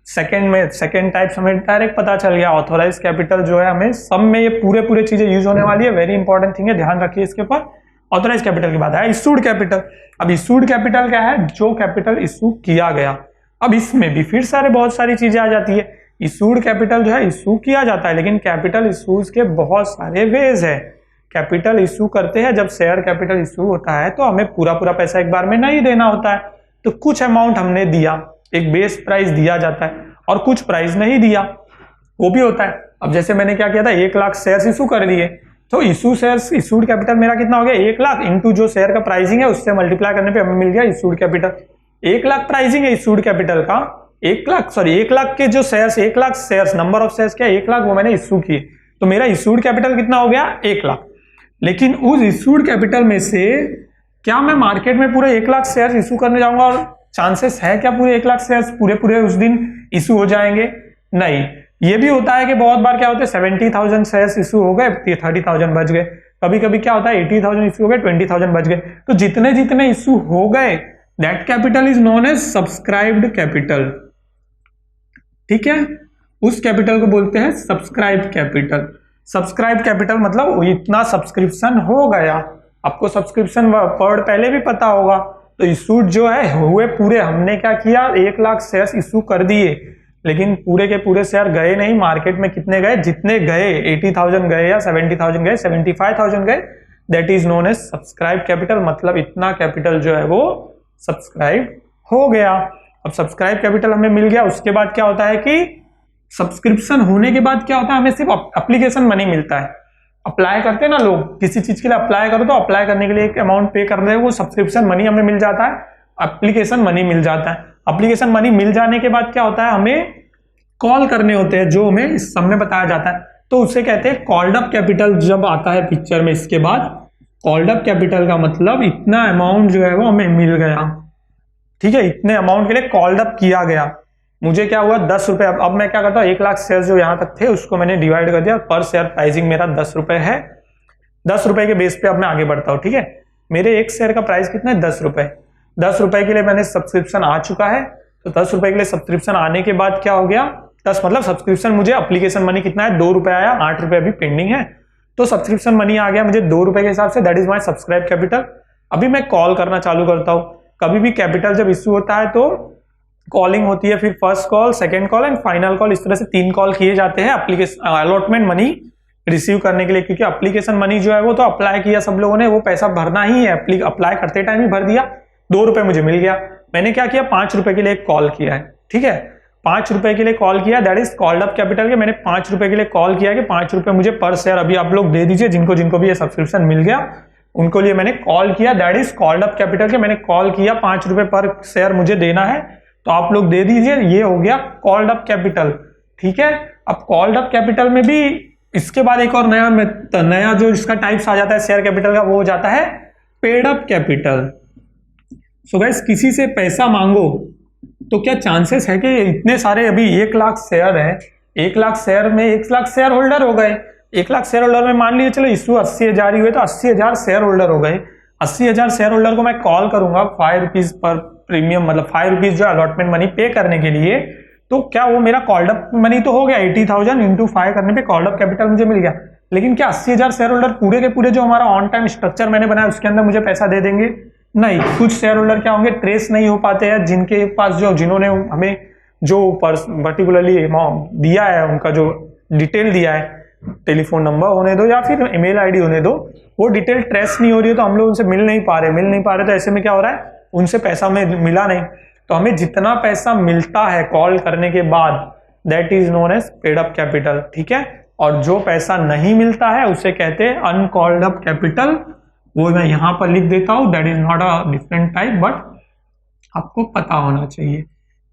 second type हमें डायरेक्ट पता चल गया। ऑथोराइज कैपिटल जो है हमें सब में ये पूरे चीजें यूज होने वाली है, वेरी इंपॉर्टेंट थिंग है, ध्यान रखिए इसके ऊपर। ऑथोराइज कैपिटल की बात है, इशूड कैपिटल। अब इशूड कैपिटल क्या है, जो कैपिटल इशू किया गया। अब इसमें भी फिर बहुत सारी चीजें आ जाती है। इशूड कैपिटल जो है इशू किया जाता है, लेकिन कैपिटल इशूज के बहुत सारे वेज है। कैपिटल इशू करते हैं, जब शेयर कैपिटल इशू होता है तो हमें पूरा पैसा एक बार में नहीं देना होता है, तो कुछ अमाउंट हमने दिया, एक बेस प्राइस दिया जाता है, और कुछ प्राइस नहीं दिया, वो भी होता है। अब जैसे मैंने क्या किया था, 1 लाख शेयर इशू कर दिए, तो इशू शेयर्स, इशूड कैपिटल मेरा कितना हो गया, 1 लाख इंटू जो शेयर का प्राइसिंग है उससे मल्टीप्लाई करने पे हमें मिल गया इशूड कैपिटल। 1 लाख प्राइसिंग है इशूड कैपिटल का, 1 लाख के जो shares, 1 lakh shares, number of shares क्या 1 लाख, वो मैंने इशू किए, तो मेरा इशूड कैपिटल कितना हो गया, 1 लाख। लेकिन उस इशूड कैपिटल में से क्या मैं मार्केट में पूरे 1 लाख शेयर्स इशू करने जाऊंगा, और चांसेस है क्या पूरे 1 लाख शेयर्स पूरे उस दिन इशू हो जाएंगे? नहीं। ये भी होता है कि बहुत बार क्या होता है 70,000 शेयर्स इशू हो गए, 30,000 बच गए। कभी कभी क्या होता है 80,000 इशू हो गए, 20,000 बच गए। तो जितने इशू हो गए that capital is known as subscribed capital. ठीक है, उस कैपिटल को बोलते हैं सब्सक्राइब्ड कैपिटल। सब्सक्राइब कैपिटल मतलब इतना सब्सक्रिप्शन हो गया। आपको सब्सक्रिप्शन वर्ड पहले भी पता होगा। तो इशूड जो है हुए पूरे, हमने क्या किया 1 लाख शेयर्स इशू कर दिए, लेकिन पूरे के पूरे शेयर गए नहीं मार्केट में। कितने गए, जितने गए 80,000 गए या 70,000 गए, 75,000 गए, that is known as subscribe capital. मतलब इतना कैपिटल जो है वो सब्सक्राइब हो गया। अब सब्सक्राइब कैपिटल हमें मिल गया, उसके बाद क्या होता है कि सब्सक्रिप्शन होने के बाद क्या होता है, हमें सिर्फ एप्लीकेशन मनी मिलता है। अप्लाई करते हैं ना लोग किसी चीज के लिए, अप्लाई करो तो अप्लाई करने के लिए एक अमाउंट पे कर रहे हो, वो सब्सक्रिप्शन मनी हमें मिल जाता है, एप्लीकेशन मनी मिल जाता है। एप्लीकेशन मनी मिल जाने के बाद क्या होता है, हमें कॉल करने होते हैं, जो हमें इस सब में बताया जाता है, तो उसे कहते हैं कॉल्ड अप कैपिटल। जब आता है पिक्चर में इसके बाद कॉल्ड अप कैपिटल का मतलब इतना अमाउंट जो है वो हमें मिल गया। ठीक है, इतने अमाउंट के लिए कॉल्ड अप किया गया। मुझे क्या हुआ 10 रुपए। अब मैं क्या करता हूँ 1 लाख शेयर जो यहाँ तक थे उसको मैंने डिवाइड कर दिया, पर शेयर प्राइसिंग मेरा 10 रुपए है। 10 रुपए के बेस पे अब मैं आगे बढ़ता हूँ। ठीक है, मेरे एक शेयर का प्राइस कितना है 10 रुपए। 10 रुपए के लिए मैंने सब्सक्रिप्शन आ चुका है, तो 10 रुपए के लिए सब्सक्रिप्शन आने के बाद क्या हो गया 10 मतलब सब्सक्रिप्शन मुझे एप्लीकेशन मनी कितना है 2 रुपए आया, 8 रुपए अभी पेंडिंग है, तो सब्सक्रिप्शन मनी आ गया मुझे 2 रुपए के हिसाब से, that is my subscribe capital. अभी मैं कॉल करना चालू करता हूँ। कभी भी कैपिटल जब इश्यू होता है तो कॉलिंग होती है, फिर first call, second call and final call, इस तरह से 3 कॉल किए जाते हैं एप्लीकेशन अलॉटमेंट मनी रिसीव करने के लिए। क्योंकि एप्लीकेशन मनी जो है वो तो अप्लाई किया सब लोगों ने, वो पैसा भरना ही है, अप्लाई करते टाइम ही भर दिया, 2 रुपए मुझे मिल गया। मैंने क्या किया 5 रुपए के लिए कॉल किया है। ठीक है, 5 रुपए के लिए कॉल किया, that is called up capital के। मैंने 5 रुपए के लिए कॉल किया कि 5 रुपए मुझे पर शेयर अभी आप लोग दे दीजिए, जिनको जिनको भी ये सब्सक्रिप्शन मिल गया उनको लिए मैंने कॉल किया, that is called up capital के। मैंने कॉल किया 5 रुपए पर शेयर मुझे देना है, तो आप लोग दे दीजिए, ये हो गया कॉल्ड अप कैपिटल। ठीक है, अब कॉल्ड अप कैपिटल में भी इसके बाद एक और नया जो इसका टाइप्स आ जाता है शेयर कैपिटल का, वो हो जाता है paid up capital. So guys, किसी से पैसा मांगो तो क्या चांसेस है कि इतने सारे, अभी 1 लाख शेयर है, 1 लाख शेयर में 1 लाख शेयर होल्डर हो गए। 1 लाख शेयर होल्डर में मान लीजिए चलो इशू 80,000 ही हुए, तो 80,000 शेयर होल्डर हो गए। 80,000 शेयर होल्डर को मैं कॉल करूंगा 5 रुपीज पर प्रीमियम, मतलब 5 रुपीज जो अलॉटमेंट मनी पे करने के लिए, तो क्या वो मेरा कॉल्ड अप मनी तो हो गया, 80,000 इंटू 5 करने पे कॉल्ड अप कैपिटल मुझे मिल गया। लेकिन क्या 80,000 शेयर होल्डर पूरे के पूरे जो हमारा ऑन टाइम स्ट्रक्चर मैंने बनाया उसके अंदर मुझे पैसा दे देंगे? नहीं, कुछ शेयर होल्डर क्या होंगे ट्रेस नहीं हो पाते हैं, जिनके पास जिन्होंने हमें जो पर्टिकुलरली अमाउंट दिया है, उनका जो डिटेल दिया है टेलीफोन नंबर होने दो या फिर ईमेल आईडी होने दो, वो डिटेल ट्रेस नहीं हो रही है तो हम लोग उनसे मिल नहीं पा रहे तो ऐसे में क्या हो रहा है, उनसे पैसा हमें मिला नहीं। तो हमें जितना पैसा मिलता है कॉल करने के बाद that is known as paid up capital, ठीक है। और जो पैसा नहीं मिलता है उसे कहते हैं अनकॉल्ड अप कैपिटल, वो मैं यहां पर लिख देता हूं, that is not a different type but आपको पता होना चाहिए,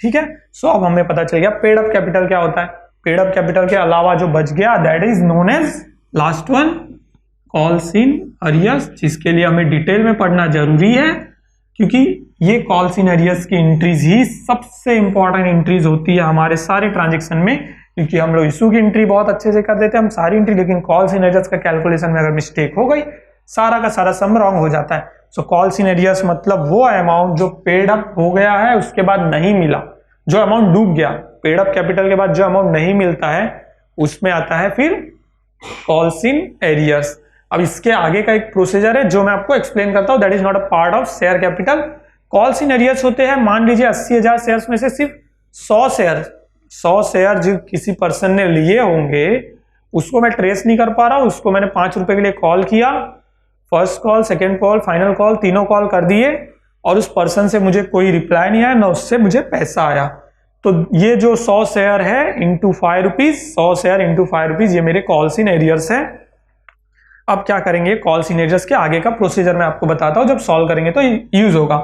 ठीक है। सो अब हमें पता चल गया पेड अप कैपिटल क्या होता है। पेड अप कैपिटल के अलावा जो बच गया that is known as last one calls in arrears, जिसके लिए हमें डिटेल में पढ़ना जरूरी है क्योंकि ये कॉल्स इन अरियर्स की एंट्रीज ही सबसे इंपॉर्टेंट एंट्रीज होती है हमारे सारे ट्रांजेक्शन में, क्योंकि हम लोग इशू की एंट्री बहुत अच्छे से कर देते हैं हम सारी एंट्री, लेकिन कॉल्स इन अरियर्स का कैलकुलेशन में अगर मिस्टेक हो गई सारा का सारा सम रॉन्ग हो जाता है। सो कॉल्स इन अरियर्स मतलब वो अमाउंट जो पेड अप हो गया है उसके बाद नहीं मिला, जो अमाउंट डूब गया, पेड अप कैपिटल के बाद जो अमाउंट नहीं मिलता है उसमें आता है फिर कॉल्स इन अरियर्स। अब इसके आगे का एक प्रोसीजर है जो मैं आपको एक्सप्लेन करता हूं, that is not a part of share capital. Calls in arrears होते हैं, मान लीजिए 80,000 शेयर्स में से सिर्फ 100 शेयर जो किसी पर्सन ने लिए होंगे उसको मैं ट्रेस नहीं कर पा रहा हूं, उसको मैंने 5 रुपए के लिए कॉल किया, first call, second call, final call, तीनों कॉल कर दिए और उस पर्सन से मुझे कोई रिप्लाई नहीं आया, ना उससे मुझे पैसा आया। तो ये जो 100 शेयर है into 5 rupees, 100 share into 5 rupees, ये मेरे कॉल्स इन एरियर्स है। अब क्या करेंगे, कॉल्स इन एरियर्स के आगे का प्रोसीजर मैं आपको बताता हूं, जब सॉल्व करेंगे तो यूज होगा।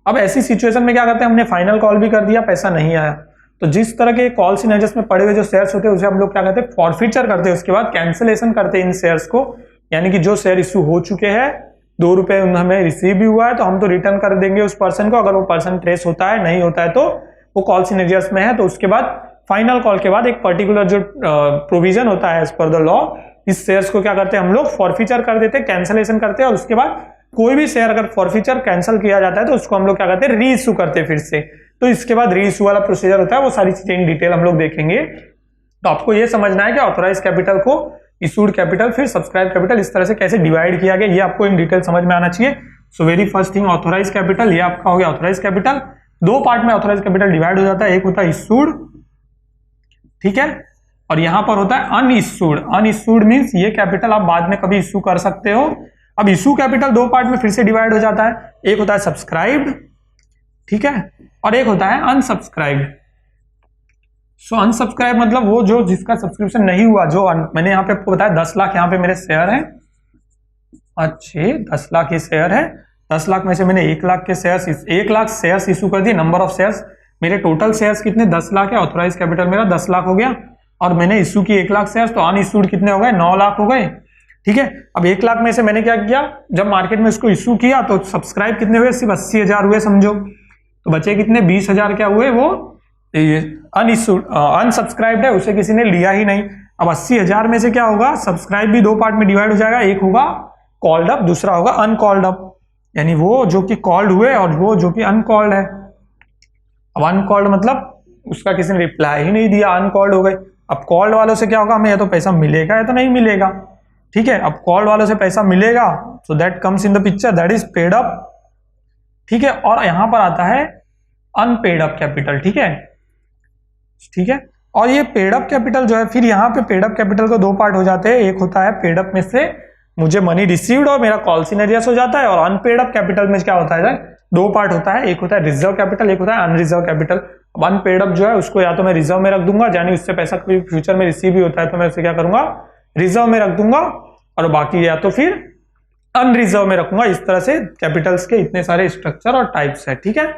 अब ऐसी सिचुएशन में क्या करते हैं, हमने फाइनल कॉल भी कर दिया, पैसा नहीं आया, तो जिस तरह के कॉल्स इन एरियर्स में पड़े हुए जो शेयर्स होते हैं उसे हम लोग क्या करते हैं, फॉरफीचर करते हैं, उसके बाद कैंसिलेशन करते हैं इन शेयर्स को, यानी कि जो शेयर इश्यू हो चुके हैं 2 रुपए हमें रिसीव भी हुआ है तो हम तो रिटर्न कर देंगे उस पर्सन को, अगर वो पर्सन ट्रेस होता है, नहीं होता है तो वो कॉल्स इन एरियर्स में है, तो उसके बाद फाइनल कॉल के बाद एक पर्टिकुलर जो प्रोविजन होता है एज पर द लॉ, इस शेयर्स को क्या करते हैं हम लोग फॉरफीचर कर देते हैं, कैंसिलेशन करते हैं, और उसके बाद कोई भी शेयर अगर फॉरफीचर कैंसिल किया जाता है तो उसको हम लोग क्या करते हैं, री इश्यू करते हैं फिर से। तो इसके बाद री इश्यू वाला प्रोसीजर होता है, वो सारी चीजें इन डिटेल हम लोग देखेंगे। तो आपको ये समझना है कि ऑथोराइज कैपिटल को इशूड कैपिटल फिर सब्सक्राइब कैपिटल इस तरह से कैसे डिवाइड किया गया, ये आपको इन डिटेल समझ में आना चाहिए। So very first thing authorize capital, ये आपका हो गया ऑथोराइज कैपिटल। 2 पार्ट में ऑथोराइज कैपिटल डिवाइड हो जाता है, एक होता है इशूड, ठीक है, और यहां पर होता है अनइशूड। अनइशूड मींस ये कैपिटल आप बाद में कभी इशू कर सकते हो। अब इशू कैपिटल 2 पार्ट में फिर से डिवाइड हो जाता है, एक होता है सब्सक्राइब्ड, ठीक है, और एक होता है अनसब्सक्राइब्ड। सो अनसब्सक्राइब मतलब वो जो जिसका सब्सक्रिप्शन नहीं हुआ, जो मैंने यहाँ पे आपको बताया 10 लाख यहाँ पे मेरे शेयर हैं, अच्छे 10 लाख ये शेयर है, 10 लाख में से मैंने 1 लाख के शेयर्स 1 लाख शेयर्स इशू कर दिए, नंबर ऑफ शेयर्स मेरे टोटल शेयर्स कितने 10 लाख है, ऑथोराइज कैपिटल मेरा 10 लाख हो गया, और मैंने इशू की 1 लाख शेयर्स, तो अनइशूड कितने हो गए 9 लाख हो गए, ठीक है। अब 1 लाख में से मैंने क्या किया, जब मार्केट में इसको इशू किया तो सब्सक्राइब कितने हुए, सिर्फ 80,000 हुए समझो, तो बचे कितने 20,000 क्या हुए, वो अनसब्सक्राइब्ड है, उसे किसी ने लिया ही नहीं। अब 80,000 में से क्या होगा, सब्सक्राइब भी 2 पार्ट में डिवाइड हो जाएगा, एक होगा कॉल्ड अप, दूसरा होगा अनकॉल्ड अप, यानी वो जो कि कॉल्ड हुए और वो जो कि अनकॉल्ड है। अब अनकॉल्ड मतलब उसका किसी ने रिप्लाई ही नहीं दिया, अनकॉल्ड हो गए। अब कॉल्ड वालों से क्या होगा, हमें या तो पैसा मिलेगा या तो नहीं मिलेगा, ठीक है। अब कॉल्ड वालों से पैसा मिलेगा, so that comes in the picture, that is paid up, ठीक है। और यहां पर आता है अनपेड अप कैपिटल, ठीक है, ठीक है। और ये पेड अप कैपिटल जो है, फिर यहाँ पे पेड अप कैपिटल को 2 पार्ट हो जाते हैं, एक होता है पेड अप में से मुझे मनी रिसीव्ड और मेरा कॉल्स इन एरियर्स हो जाता है, और अनपेड अप कैपिटल में क्या होता है 2 पार्ट होता है, एक होता है रिजर्व कैपिटल, एक होता है अनरिजर्व कैपिटल। अब अनपेड अप जो है उसको या तो मैं रिजर्व में रख दूंगा, यानी उससे पैसा कभी फ्यूचर में रिसीव भी होता है तो मैं उसे क्या करूंगा, रिजर्व में रख दूंगा, और बाकी या तो फिर अनरिजर्व में रखूंगा। इस तरह से कैपिटल्स के इतने सारे स्ट्रक्चर और टाइप्स है, ठीक है।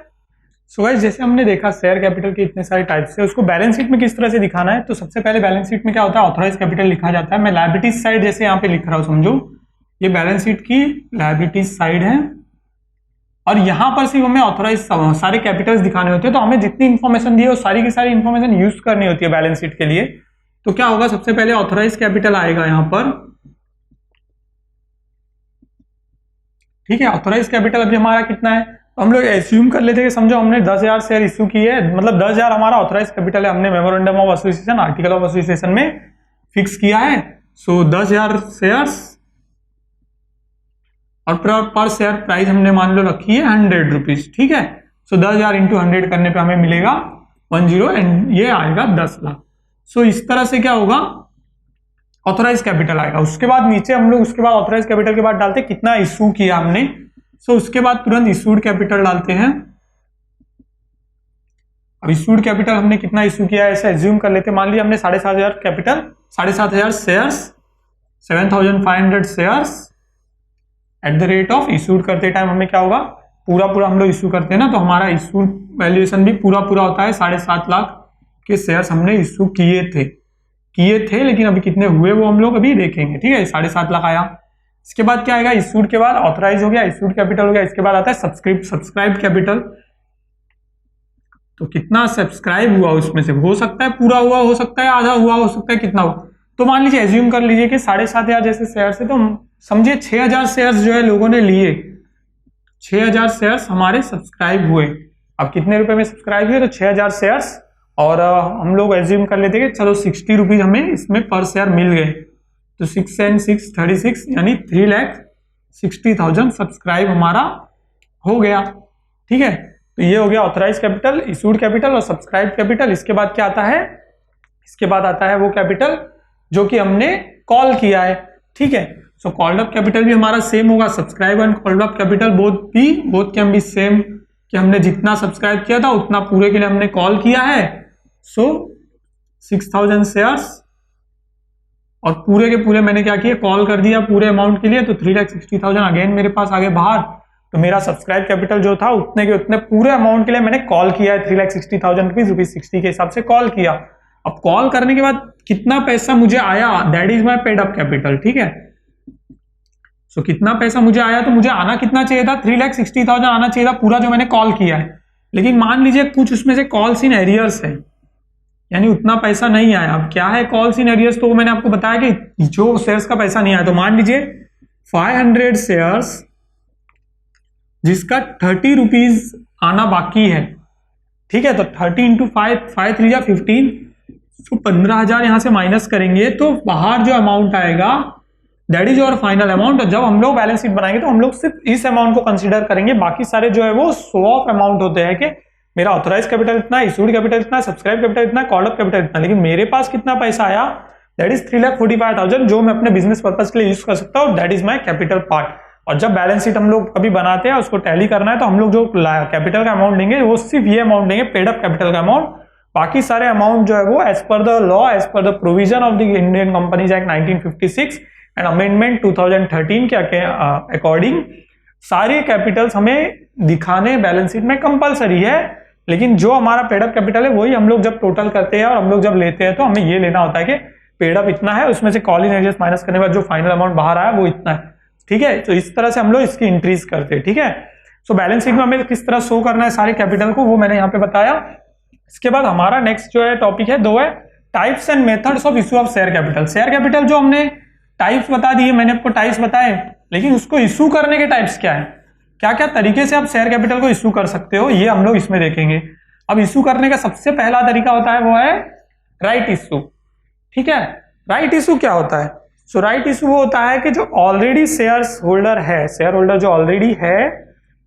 सो गाइस जैसे हमने देखा शेयर कैपिटल के इतने सारे टाइप्स है, उसको बैलेंस शीट में किस तरह से दिखाना है, तो सबसे पहले बैलेंस शीट में क्या होता है, ऑथोराइज कैपिटल लिखा जाता है। मैं लायबिलिटीज साइड जैसे यहाँ पे लिख रहा हूँ, समझो ये बैलेंस शीट की लायबिलिटीज साइड है, और यहाँ पर सिर्फ हमें ऑथोराइज सारे कैपिटल्स दिखाने होते हैं, तो हमें जितनी इन्फॉर्मेशन दी है वो सारी की सारी इन्फॉर्मेशन यूज करनी होती है बैलेंस शीट के लिए। तो क्या होगा, सबसे पहले ऑथोराइज कैपिटल आएगा यहाँ पर, ठीक है। ऑथोराइज कैपिटल अभी हमारा कितना है, तो हम लोग एज्यूम कर लेते हैं, समझो हमने 10,000 शेयर इश्यू किए है, मतलब 10,000 हमारा ऑथोराइज कैपिटल है, हमने memorandum of association article of association में फिक्स किया है। सो 10,000 शेयर्स और पर शेयर प्राइस हमने मान लो रखी है 100 रुपीज, ठीक है। सो 10,000 इंटू 100 करने पे हमें मिलेगा 10 एंड ये आएगा 10 लाख। सो इस तरह से क्या होगा, ऑथोराइज कैपिटल आएगा। उसके बाद नीचे हम लोग उसके बाद ऑथोराइज कैपिटल के बाद डालते हैं कितना इशू किया हमने। सो उसके बाद तुरंत इशूड कैपिटल डालते हैं। अब इशूड कैपिटल हमने कितना इशू किया है ऐसे एज्यूम कर लेते हैं। मान लिया हमने 7,500 capital 7,500 shares 7,500 shares at the rate of issued करते टाइम हमें क्या होगा, पूरा हम लोग इशू करते हैं ना, तो हमारा इशू वैल्यूएशन भी पूरा होता है। 7.5 लाख के शेयर्स हमने इशू किए थे लेकिन अभी कितने हुए वो हम लोग अभी देखेंगे, ठीक है। 7.5 लाख आया। इसके बाद क्या आएगा, इशूड के बाद ऑथराइज हो गया, इशूड कैपिटल हो गया। इसके बाद आता है सब्सक्राइब कैपिटल। तो कितना सब्सक्राइब हुआ उसमें से, हो सकता है पूरा हुआ, हो सकता है आधा हुआ, हो सकता है कितना हुआ। तो मान लीजिए एज्यूम कर लीजिए कि 7,500 जैसे शेयर से, तो समझिए 6,000 शेयर्स जो है लोगों ने लिए, 6,000 शेयर्स हमारे सब्सक्राइब हुए। अब कितने रुपए में सब्सक्राइब हुए, तो 6,000 शेयर्स, और हम लोग एज्यूम कर लेते हैं चलो 60 रुपीज हमें इसमें पर शेयर मिल गए। तो 6 and 6 36 यानी 3,60,000 सब्सक्राइब हमारा हो गया, ठीक है। तो ये हो गया ऑथराइज कैपिटल, इशूड कैपिटल और सब्सक्राइब कैपिटल। इसके बाद क्या आता है, इसके बाद आता है वो कैपिटल जो कि हमने कॉल किया है, ठीक है। सो कॉल्ड अप कैपिटल भी हमारा सेम होगा, subscribe and called up capital both can be same, कि हमने जितना सब्सक्राइब किया था उतना पूरे के लिए हमने कॉल किया है। सो 6,000 शेयर्स और पूरे के पूरे मैंने क्या किया, कॉल कर दिया पूरे अमाउंट के लिए, तो 3,60,000 अगेन मेरे पास आगे बाहर। तो मेरा सब्सक्राइब कैपिटल जो था उतने के उतने पूरे अमाउंट के लिए मैंने कॉल किया है, 3,60,000 रुपीज 60 के हिसाब से कॉल किया। अब कॉल करने के बाद कितना पैसा मुझे आया, that is my paid up capital, ठीक है। सो कितना पैसा मुझे आया, तो मुझे आना कितना चाहिए था, 3,60,000 आना चाहिए था पूरा जो मैंने कॉल किया है। लेकिन मान लीजिए कुछ उसमें से कॉल्स इन एरियर्स है, यानी उतना पैसा नहीं आया। अब क्या है कॉल्स इन एरियर्स, तो मैंने आपको बताया कि जो शेयर्स का पैसा नहीं आया। तो मान लीजिए 500 शेयर्स जिसका 30 रुपीज आना बाकी है, ठीक है। तो 30 इंटू 5 3 या 15, तो 15,000 यहां से माइनस करेंगे तो बाहर जो अमाउंट आएगा that is your final amount. और जब हम लोग बैलेंस शीट बनाएंगे तो हम लोग सिर्फ इस अमाउंट को कंसीडर करेंगे, बाकी सारे जो है वो शो ऑफ अमाउंट होते हैं कि मेरा ऑथराइज कैपिटल इतना, इशूड कैपिटल इतना, सब्सक्राइब कैपिटल इतना, कॉल्ड अप कैपिटल इतना। लेकिन मेरे पास कितना पैसा आया, दैट इज 3,45,000 जो मैं अपने बिजनेस पर्पज के लिए यूज कर सकता हूँ, that is my capital part. और जब बैलेंस शीट हम लोग कभी बनाते हैं उसको टैली करना है, तो हम लोग जो कैपिटल का अमाउंट लेंगे वो सिर्फ ये अमाउंट लेंगे, पेड अप कैपिटल का अमाउंट। बाकी सारे अमाउंट जो है वो as per the law, as per the provision of the Indian companies act 1956 and amendment 2013 के अकॉर्डिंग सारे कैपिटल्स हमें दिखाने बैलेंस शीट में कंपलसरी है। लेकिन जो हमारा पेड अप कैपिटल है वही हम लोग जब टोटल करते हैं और हम लोग जब लेते हैं तो हमें ये लेना होता है कि पेड अप इतना है, उसमें से कॉल इन एरियर्स माइनस करने के बाद जो फाइनल अमाउंट बाहर आया वो इतना है, ठीक है। तो इस तरह से हम लोग इसकी इंक्रीज करते हैं, ठीक है। सो बैलेंस शीट में हमें किस तरह शो करना है सारे कैपिटल को, वो मैंने यहाँ पे बताया। इसके बाद हमारा नेक्स्ट जो है टॉपिक है दो है types and methods of issue of share capital. Share capital जो हमने टाइप्स बता दिए, मैंने आपको टाइप्स बताए, लेकिन उसको इशू करने के टाइप्स क्या है, क्या क्या तरीके से आप शेयर कैपिटल को इशू कर सकते हो, ये हम लोग इसमें देखेंगे। अब इशू करने का सबसे पहला तरीका होता है वो है राइट इशू, ठीक है। राइट इशू क्या होता है, सो राइट इशू वो होता है कि जो ऑलरेडी शेयर्स होल्डर है, शेयर होल्डर जो ऑलरेडी है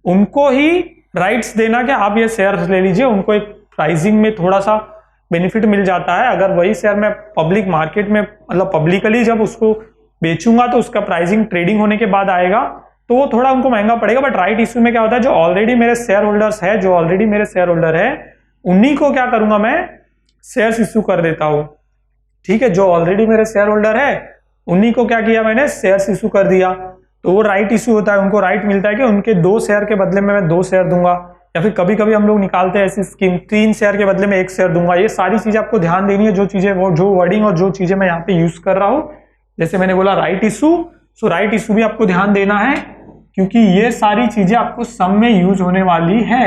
उनको ही राइट्स देना कि आप ये शेयर ले लीजिए, उनको एक प्राइसिंग में थोड़ा सा बेनिफिट मिल जाता है। अगर वही शेयर मैं पब्लिक मार्केट में मतलब पब्लिकली जब उसको बेचूंगा तो उसका प्राइसिंग ट्रेडिंग होने के बाद आएगा तो वो थोड़ा उनको महंगा पड़ेगा। बट राइट इशू में क्या होता है, जो ऑलरेडी मेरे शेयर होल्डर्स है, जो ऑलरेडी मेरे शेयर होल्डर है उन्हीं को क्या करूंगा मैं शेयर्स इशू कर देता हूं, ठीक है। जो ऑलरेडी मेरे शेयर होल्डर है उन्हीं को क्या किया मैंने शेयर्स इशू कर दिया, तो वो राइट इशू होता है। उनको राइट मिलता है कि उनके 2 शेयर के बदले में मैं 2 शेयर दूंगा, या फिर कभी कभी हम लोग निकालते हैं ऐसी स्कीम 3 शेयर के बदले में 1 शेयर दूंगा। ये सारी चीजें आपको ध्यान देनी है, जो चीजें वो जो वर्डिंग और जो चीजें मैं यहाँ पे यूज कर रहा हूँ। जैसे मैंने बोला राइट इशू, सो राइट इशू भी आपको ध्यान देना है क्योंकि ये सारी चीजें आपको सम में यूज होने वाली है।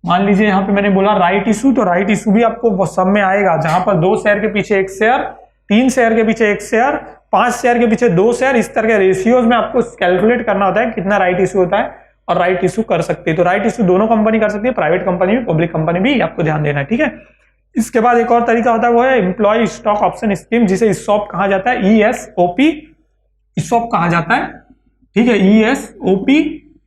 मान लीजिए यहाँ पे मैंने बोला राइट इशू, तो राइट इशू भी आपको सम में आएगा, जहां पर 2 शेयर के पीछे 1 शेयर, 3 शेयर के पीछे 1 शेयर, 5 शेयर के पीछे 2 शेयर, इस तरह के रेशियोज में आपको कैलकुलेट करना होता है कितना राइट इशू होता है और राइट इशू कर सकते हैं। तो राइट इशू दोनों कंपनी कर सकती है, प्राइवेट कंपनी भी पब्लिक कंपनी भी, आपको ध्यान देना है, ठीक है। इसके बाद एक और तरीका होता है वो है एम्प्लॉय स्टॉक ऑप्शन स्कीम, जिसे ESOP कहा जाता है, ESOP ESOP कहा जाता है, ठीक है। ESOP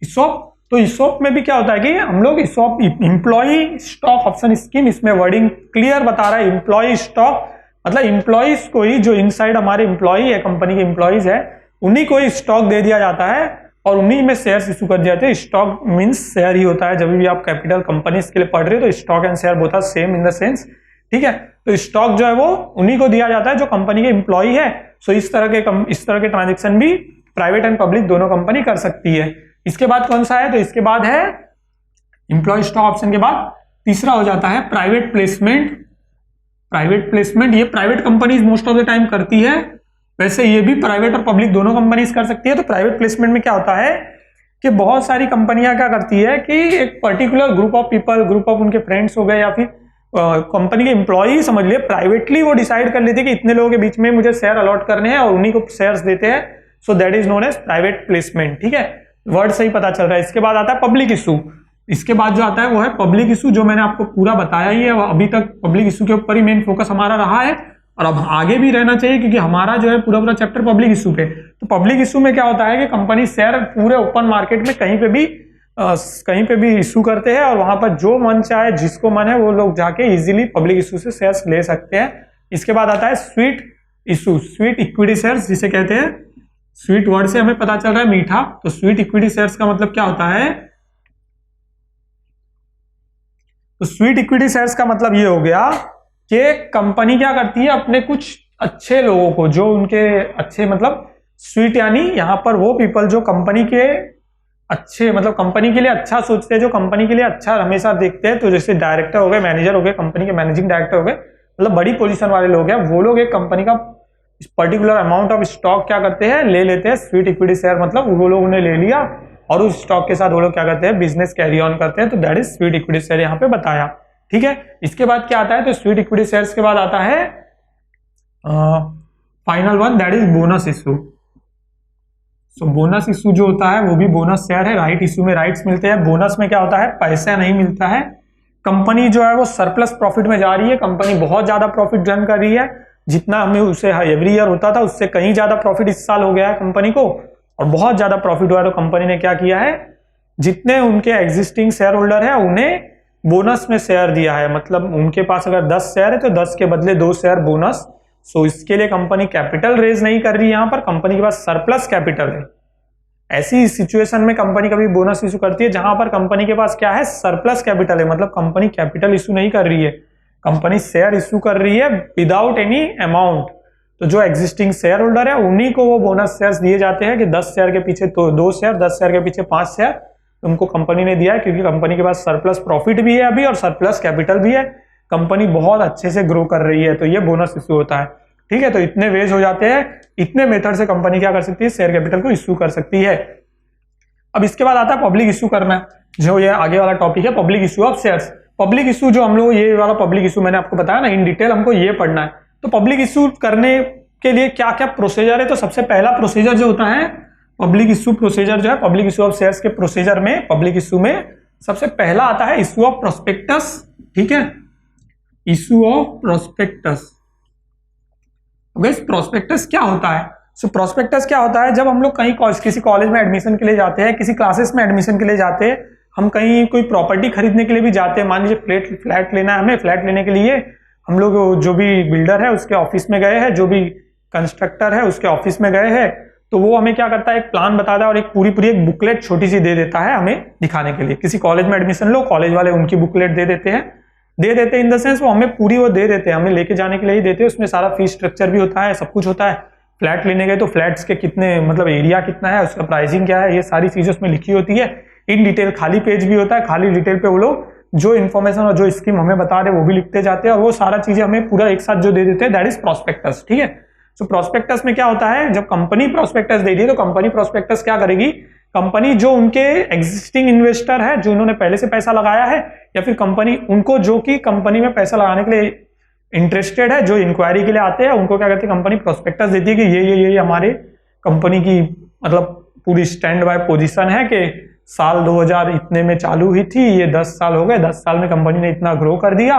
ESOP। तो ESOP में भी क्या होता है कि हम लोग ESOP employ stock option scheme, इसमें वर्डिंग क्लियर बता रहा है एम्प्लॉय स्टॉक, मतलब इम्प्लॉइज को ही, जो इनसाइड हमारे इम्प्लॉई है, कंपनी के इम्प्लॉइज है, उन्हीं को ही स्टॉक दे दिया जाता है और उन्हीं में शेयर्स इशू कर दिए जाते हैं। स्टॉक मींस शेयर ही होता है। जब भी आप कैपिटल कंपनीज के लिए पढ़ रहे हो तो stock and share both are same in the sense, ठीक है। तो स्टॉक जो है वो उन्हीं को दिया जाता है जो कंपनी के एम्प्लॉई है। सो इस तरह के ट्रांजेक्शन भी प्राइवेट एंड पब्लिक दोनों कंपनी कर सकती है। इसके बाद कौन सा है, तो इसके बाद है एम्प्लॉय स्टॉक ऑप्शन के बाद तीसरा हो जाता है प्राइवेट प्लेसमेंट। प्राइवेट प्लेसमेंट ये private companies most of the time करती है, वैसे ये भी प्राइवेट और पब्लिक दोनों कंपनीज कर सकती है। तो प्राइवेट प्लेसमेंट में क्या होता है कि बहुत सारी कंपनियां क्या करती है कि एक particular group of people, group of उनके फ्रेंड्स हो गए या फिर कंपनी के एम्प्लॉई समझ लिए, प्राइवेटली वो डिसाइड कर लेते हैं कि इतने लोगों के बीच में मुझे शेयर अलॉट करने हैं और उन्हीं को शेयर्स देते हैं। So that is known as private placement, ठीक है। वर्ड से ही पता चल रहा है। इसके बाद आता है पब्लिक इशू। इसके बाद जो आता है वो है पब्लिक इशू, जो मैंने आपको पूरा बताया ही है। अभी तक पब्लिक इशू के ऊपर ही मेन फोकस हमारा रहा है और अब आगे भी रहना चाहिए, क्योंकि हमारा जो है पूरा चैप्टर पब्लिक इशू पे। तो पब्लिक इशू में क्या होता है कि कंपनी शेयर पूरे ओपन मार्केट में कहीं पे भी इशू करते हैं और वहां पर जो मन चाहे, जिसको मन है, वो लोग जाके इजीली पब्लिक इशू से शेयर्स ले सकते हैं। इसके बाद आता है sweet issue, sweet equity shares जिसे कहते हैं। स्वीट वर्ड से हमें पता चल रहा है मीठा, तो स्वीट इक्विटी शेयर्स का मतलब क्या होता है, तो स्वीट इक्विटी शेयर्स का मतलब ये हो गया कि कंपनी क्या करती है, अपने कुछ अच्छे लोगों को, जो उनके अच्छे, मतलब स्वीट यानी यहां पर वो पीपल जो कंपनी के अच्छे, मतलब कंपनी के लिए अच्छा सोचते हैं, जो कंपनी के लिए अच्छा हमेशा देखते हैं। तो जैसे डायरेक्टर हो गए, मैनेजर हो गए, कंपनी के मैनेजिंग डायरेक्टर हो गए, मतलब बड़ी पोजीशन वाले लोग हैं, वो लोग एक कंपनी का पर्टिकुलर अमाउंट ऑफ स्टॉक क्या करते हैं, ले लेते हैं। स्वीट इक्विटी शेयर मतलब वो लोग ने ले लिया और उस स्टॉक के साथ वो लोग क्या करते हैं, बिजनेस कैरी ऑन करते हैं। तो that is sweet equity share यहाँ पे बताया, ठीक है। इसके बाद क्या आता है, तो स्वीट इक्विटी शेयर्स के बाद आता है final one, that is bonus issue. So bonus issue जो होता है वो भी बोनस शेयर है। राइट इशू में राइट्स मिलते हैं, बोनस में क्या होता है, पैसा नहीं मिलता है। कंपनी जो है वो सरप्लस प्रॉफिट में जा रही है, कंपनी बहुत ज्यादा प्रॉफिट जन कर रही है, जितना हमें उसे एवरी ईयर होता था उससे कहीं ज्यादा प्रॉफिट इस साल हो गया है कंपनी को, और बहुत ज्यादा प्रॉफिट हुआ है। तो कंपनी ने क्या किया है, जितने उनके एग्जिस्टिंग शेयर होल्डर है उन्हें बोनस में शेयर दिया है। मतलब उनके पास अगर 10 शेयर है तो 10 के बदले 2 शेयर बोनस। सो इसके लिए कंपनी कैपिटल रेज नहीं कर रही, यहां पर कंपनी के पास सरप्लस कैपिटल है। ऐसी सिचुएशन में कंपनी कभी बोनस इशू करती है जहां पर कंपनी के पास क्या है, सरप्लस कैपिटल है। मतलब कंपनी कैपिटल इशू नहीं कर रही है, कंपनी शेयर इशू कर रही है विदाउट एनी अमाउंट। तो जो एग्जिस्टिंग शेयर होल्डर है उन्हीं को वो बोनस शेयर्स दिए जाते हैं कि 10 शेयर के पीछे तो 2 शेयर, 10 शेयर के पीछे 5 शेयर उनको कंपनी ने दिया है, क्योंकि कंपनी के पास सरप्लस प्रॉफिट भी है अभी और सरप्लस कैपिटल भी है, कंपनी बहुत अच्छे से ग्रो कर रही है। तो ये बोनस इशू होता है, ठीक है। तो इतने वेज हो जाते हैं, इतने मेथड से कंपनी क्या कर सकती है, शेयर कैपिटल को इशू कर सकती है। अब इसके बाद आता है पब्लिक इशू करना, जो ये आगे वाला टॉपिक है, public issue of shares. Public issue जो हम लोग, ये वाला पब्लिक इशू मैंने आपको बताया ना इन डिटेल, हमको ये पढ़ना है। तो पब्लिक इशू करने के लिए क्या क्या प्रोसीजर है, तो सबसे पहला प्रोसीजर जो होता है पब्लिक इशू प्रोसीजर, जो है पब्लिक इशू ऑफ शेयर्स के प्रोसीजर में, पब्लिक इशू में सबसे पहला आता है इशू ऑफ प्रोस्पेक्टस, ठीक है। Issue of prospectus. प्रोस्पेक्टस क्या होता है, सो प्रोस्पेक्टस क्या होता है, जब हम लोग कहीं किसी कॉलेज में एडमिशन के लिए जाते हैं, किसी क्लासेस में एडमिशन के लिए जाते हैं, हम कहीं कोई प्रॉपर्टी खरीदने के लिए भी जाते हैं, मान लीजिए फ्लैट लेना है हमें, फ्लैट लेने के लिए हम लोग जो भी बिल्डर है उसके ऑफिस में गए हैं, जो भी कंस्ट्रक्टर है उसके ऑफिस में गए हैं, तो वो हमें क्या करता है, एक प्लान बताता है और एक पूरी एक बुकलेट छोटी सी दे देता है हमें दिखाने के लिए। किसी कॉलेज में एडमिशन लो, कॉलेज वाले उनकी बुकलेट दे देते हैं इन द सेंस वो हमें पूरी वो दे देते हैं, हमें लेके जाने के लिए ही देते हैं। उसमें सारा फीस स्ट्रक्चर भी होता है, सब कुछ होता है। फ्लैट लेने गए तो फ्लैट्स के कितने, मतलब एरिया कितना है, उसका प्राइसिंग क्या है, ये सारी चीजें उसमें लिखी होती है इन डिटेल। खाली पेज भी होता है, खाली डिटेल पे वो लोग जो इन्फॉर्मेशन और जो स्कीम हमें बता रहे वो भी लिखते जाते हैं, और वो सारा चीजें हमें पूरा एक साथ जो दे देते हैं, दैट इज प्रोस्पेक्टस, ठीक है। सो प्रोस्पेक्टस में क्या होता है, जब कंपनी प्रोस्पेक्टस दे रही है तो कंपनी प्रोस्पेक्टस क्या करेगी, कंपनी जो उनके एग्जिस्टिंग इन्वेस्टर है, जो उन्होंने पहले से पैसा लगाया है, या फिर कंपनी उनको जो कि कंपनी में पैसा लगाने के लिए इंटरेस्टेड है, जो इंक्वायरी के लिए आते हैं, उनको क्या करती है, कंपनी प्रोस्पेक्टस देती है कि ये हमारे कंपनी की मतलब पूरी स्टैंड बाय पोजीशन है कि साल 2000 इतने में चालू हुई थी, ये 10 साल हो गए, 10 साल में कंपनी ने इतना ग्रो कर दिया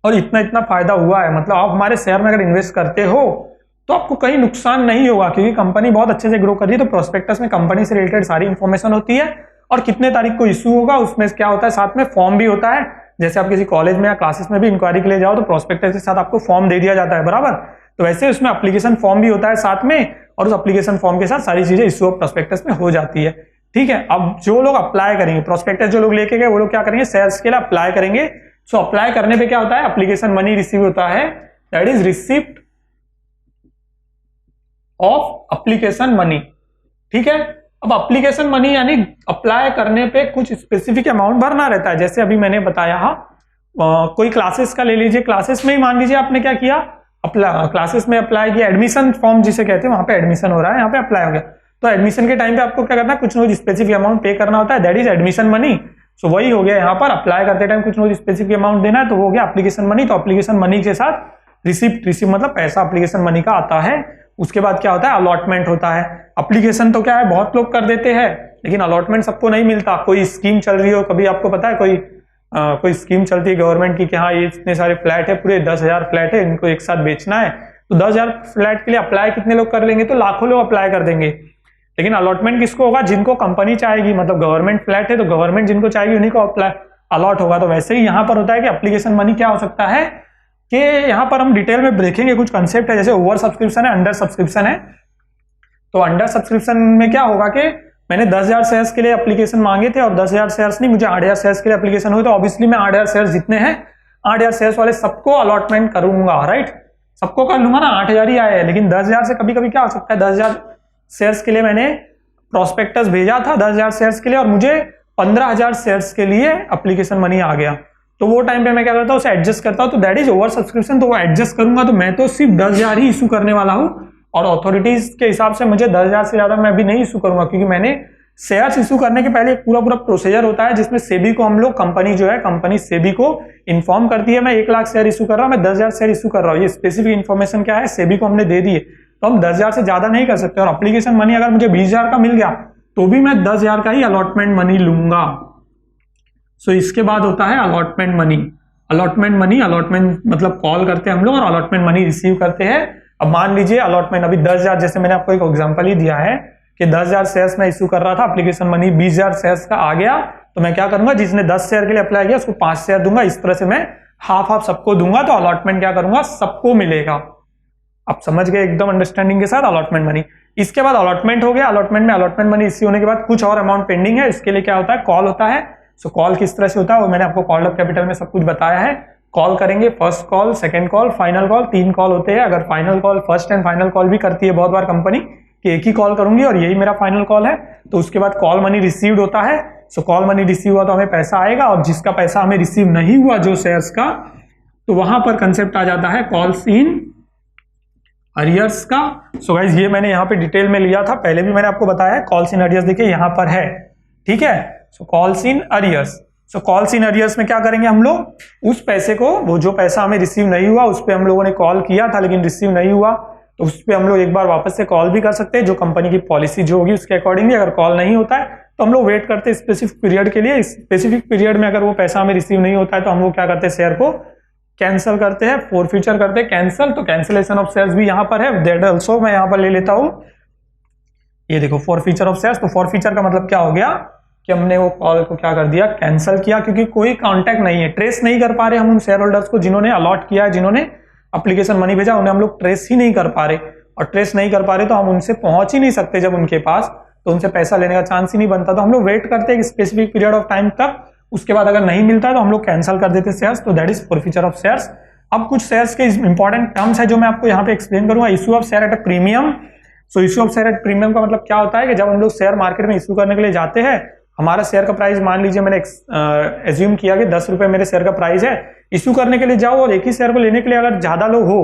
और इतना फायदा हुआ है। मतलब आप हमारे शेयर में अगर इन्वेस्ट करते हो तो आपको कहीं नुकसान नहीं होगा, क्योंकि कंपनी बहुत अच्छे से ग्रो कर रही है। तो प्रोस्पेक्टस में कंपनी से रिलेटेड सारी इंफॉर्मेशन होती है, और कितने तारीख को इशू होगा उसमें क्या होता है, साथ में फॉर्म भी होता है जैसे आप किसी कॉलेज में या क्लासेस में भी इंक्वायरी के लिए जाओ तो प्रोस्पेक्टस के साथ आपको फॉर्म दे दिया जाता है, बराबर। तो वैसे उसमें एप्लीकेशन फॉर्म भी होता है साथ में, और उस एप्लीकेशन फॉर्म के साथ सारी चीजें इश्यू ऑफ प्रोस्पेक्टस में हो जाती है, ठीक है। अब जो लोग अप्लाई करेंगे, प्रोस्पेक्टस जो लोग लेके गए वो लोग क्या करेंगे, शेयर्स के लिए अप्लाई करेंगे। सो अप्लाई करने पे क्या होता है, एप्लीकेशन मनी रिसीव होता है, that is receipt of application money, ठीक है। अब एप्लीकेशन मनी यानी अप्लाई करने पे कुछ स्पेसिफिक अमाउंट भरना रहता है। जैसे अभी मैंने बताया कोई क्लासेस का ले लीजिए, क्लासेस में ही मान लीजिए आपने क्या किया, क्लासेस में अप्लाई किया, एडमिशन फॉर्म जिसे कहते हैं, वहां पे एडमिशन हो रहा है, यहाँ पे अप्लाई हो गया। तो एडमिशन के टाइम पे आपको क्या करना है, कुछ ना कुछ स्पेसिफिक अमाउंट पे करना होता है, दैट इज एडमिशन मनी। सो वही हो गया, यहाँ पर अप्लाई करते टाइम कुछ ना कुछ स्पेसिफिक अमाउंट देना है, तो वो हो गया एप्लीकेशन मनी। तो एप्लीकेशन मनी के साथ रिसिप्ट मतलब पैसा एप्लीकेशन मनी का आता है। उसके बाद क्या होता है, अलॉटमेंट होता है। एप्लीकेशन तो क्या है, बहुत लोग कर देते हैं, लेकिन अलॉटमेंट सबको नहीं मिलता। कोई स्कीम चल रही हो, कभी आपको पता है कोई स्कीम चलती है गवर्नमेंट की कि हाँ ये इतने सारे फ्लैट है, पूरे 10,000 फ्लैट है, इनको एक साथ बेचना है, तो 10,000 फ्लैट के लिए अप्लाई कितने लोग कर लेंगे, तो लाखों लोग अप्लाई कर देंगे। लेकिन अलॉटमेंट किसको होगा, जिनको कंपनी चाहेगी, मतलब गवर्नमेंट फ्लैट है तो गवर्नमेंट जिनको चाहेगी उन्हीं को अप्लाई अलॉट होगा। तो वैसे ही यहाँ पर होता है कि एप्लीकेशन मनी क्या हो सकता है, कि यहाँ पर हम डिटेल में देखेंगे, कुछ कंसेप्ट है, जैसे ओवर सब्सक्रिप्शन है, अंडर सब्सक्रिप्शन है। तो अंडर सब्सक्रिप्शन में क्या होगा कि मैंने 10,000 शेयर्स के लिए एप्लीकेशन मांगे थे और 10,000 शेयर्स नहीं, मुझे 8,000 शेयर्स के लिए एप्लीकेशन हुए, तो ऑब्वियसली मैं 8,000 शेयर्स जितने हैं 8,000 शेयर्स वाले सबको अलॉटमेंट करूंगा, राइट, सबको कर लूंगा ना, 8,000 ही आए हैं। लेकिन 10,000 से कभी कभी क्या हो सकता है, 10,000 शेयर्स के लिए मैंने प्रोस्पेक्टस भेजा था 10,000 शेयर्स के लिए, और मुझे 15,000 शेयर्स के लिए एप्लीकेशन मनी आ गया। तो वो टाइम पे मैं क्या करता हूँ, उसे एडजस्ट करता हूँ, तो दैट इज ओवर सब्सक्रिप्शन। तो वो एडजस्ट करूंगा, तो मैं तो सिर्फ 10,000 ही इशू करने वाला हूँ, और अथॉरिटीज के हिसाब से मुझे 10,000 से ज्यादा मैं भी नहीं इशू करूंगा, क्योंकि मैंने शेयर्स इशू करने के पहले एक पूरा प्रोसीजर होता है, जिसमें सेबी को हम लोग, कंपनी जो है, कंपनी सेबी को इन्फॉर्म करती है, मैं 1 लाख शेयर इशू कर रहा हूँ, मैं 10,000 शेयर इशू कर रहा हूँ। ये स्पेसिफिक इन्फॉर्मेशन क्या है, सेबी को हमने दे दी है, तो हम 10,000 से ज्यादा नहीं कर सकते। और एप्लीकेशन मनी अगर मुझे 20,000 का मिल गया तो भी मैं 10,000 का ही अलॉटमेंट मनी लूंगा। सो इसके बाद होता है अलॉटमेंट मनी। अलॉटमेंट मतलब कॉल करते हैं हम लोग और अलॉटमेंट मनी रिसीव करते हैं। अब मान लीजिए अलॉटमेंट अभी 10,000, जैसे मैंने आपको एक एग्जांपल ही दिया है कि 10,000 शेयर्स में इशू कर रहा था, एप्लीकेशन मनी 20,000 शेयर्स का आ गया, तो मैं क्या करूंगा, जिसने 10 शेयर के लिए अप्लाई किया उसको 5 शेयर दूंगा। इस तरह से मैं हाफ सबको दूंगा, तो अलॉटमेंट क्या करूंगा, सबको मिलेगा। आप समझ गए एकदम अंडरस्टैंडिंग के साथ अलॉटमेंट मनी। इसके बाद अलॉटमेंट हो गया, अलॉटमेंट में अलॉटमेंट मनी इश्यू होने के बाद कुछ और अमाउंट पेंडिंग है, इसके लिए क्या होता है, कॉल होता है। सो कॉल किस तरह से होता है वो मैंने आपको कॉल्ड अप कैपिटल में सब कुछ बताया है। कॉल करेंगे, first call, second call, final call, 3 call होते हैं। अगर final call, first and final call भी करती है बहुत बार कंपनी कि एक ही कॉल करूंगी और यही मेरा फाइनल कॉल है, तो उसके बाद कॉल मनी रिसीव्ड होता है। सो कॉल मनी रिसीव हुआ तो हमें पैसा आएगा, और जिसका पैसा हमें रिसीव नहीं हुआ जो शेयर्स का, तो वहां पर कंसेप्ट आ जाता है कॉल्स इन अरियर्स का। सो गाइस ये मैंने यहाँ पे डिटेल में लिया था, पहले भी मैंने आपको बताया है। कॉल्स इन अरियर्स देखिए यहाँ पर है, ठीक है। So calls in arrears, so calls in arrears में क्या करेंगे हम लोग, उस पैसे को, वो जो पैसा हमें रिसीव नहीं हुआ उस पर हम लोगों ने कॉल किया था लेकिन रिसीव नहीं हुआ, तो उस पर हम लोग एक बार वापस से कॉल भी कर सकते हैं, जो कंपनी की पॉलिसी जो होगी उसके अकॉर्डिंगली। अगर कॉल नहीं होता है तो हम लोग वेट करते हैं स्पेसिफिक पीरियड के लिए। स्पेसिफिक पीरियड में अगर वो पैसा हमें रिसीव नहीं होता है तो हम लोग क्या करते हैं, शेयर को कैंसिल करते हैं, फॉरफीचर करते हैं, कैंसिल। तो कैंसिलेशन ऑफ शेयर्स भी यहाँ पर है, दैट आल्सो मैं यहाँ पर ले लेता हूँ। ये देखो फॉरफीचर ऑफ शेयर्स। तो फॉरफीचर का मतलब क्या हो गया कि हमने वो कॉल को क्या कर दिया, कैंसिल किया, क्योंकि कोई कांटेक्ट नहीं है, ट्रेस नहीं कर पा रहे हम उन शेयर होल्डर्स को जिन्होंने अलॉट किया है, जिन्होंने एप्लीकेशन मनी भेजा, उन्हें हम लोग ट्रेस ही नहीं कर पा रहे। और ट्रेस नहीं कर पा रहे तो हम उनसे पहुंच ही नहीं सकते जब उनके पास, तो उनसे पैसा लेने का चांस ही नहीं बनता। तो हम लोग वेट करते हैं एक स्पेसिफिक पीरियड ऑफ टाइम तक, उसके बाद अगर नहीं मिलता है तो हम लोग कैंसिल कर देते शेयर्स। तो that is forfeiture of shares. अब कुछ शेयर्स के इंपॉर्टेंट टर्म्स है जो मैं आपको यहाँ पे एक्सप्लेन करूंगा। Issue of share at a premium. So issue of share at premium का मतलब क्या होता है कि जब हम लोग शेयर मार्केट में इशू करने के लिए जाते हैं, हमारा शेयर का प्राइस मान लीजिए मैंने एज्यूम किया कि 10 रुपए मेरे शेयर का प्राइस है, इशू करने के लिए जाओ और एक ही शेयर को लेने के लिए अगर ज्यादा लोग हो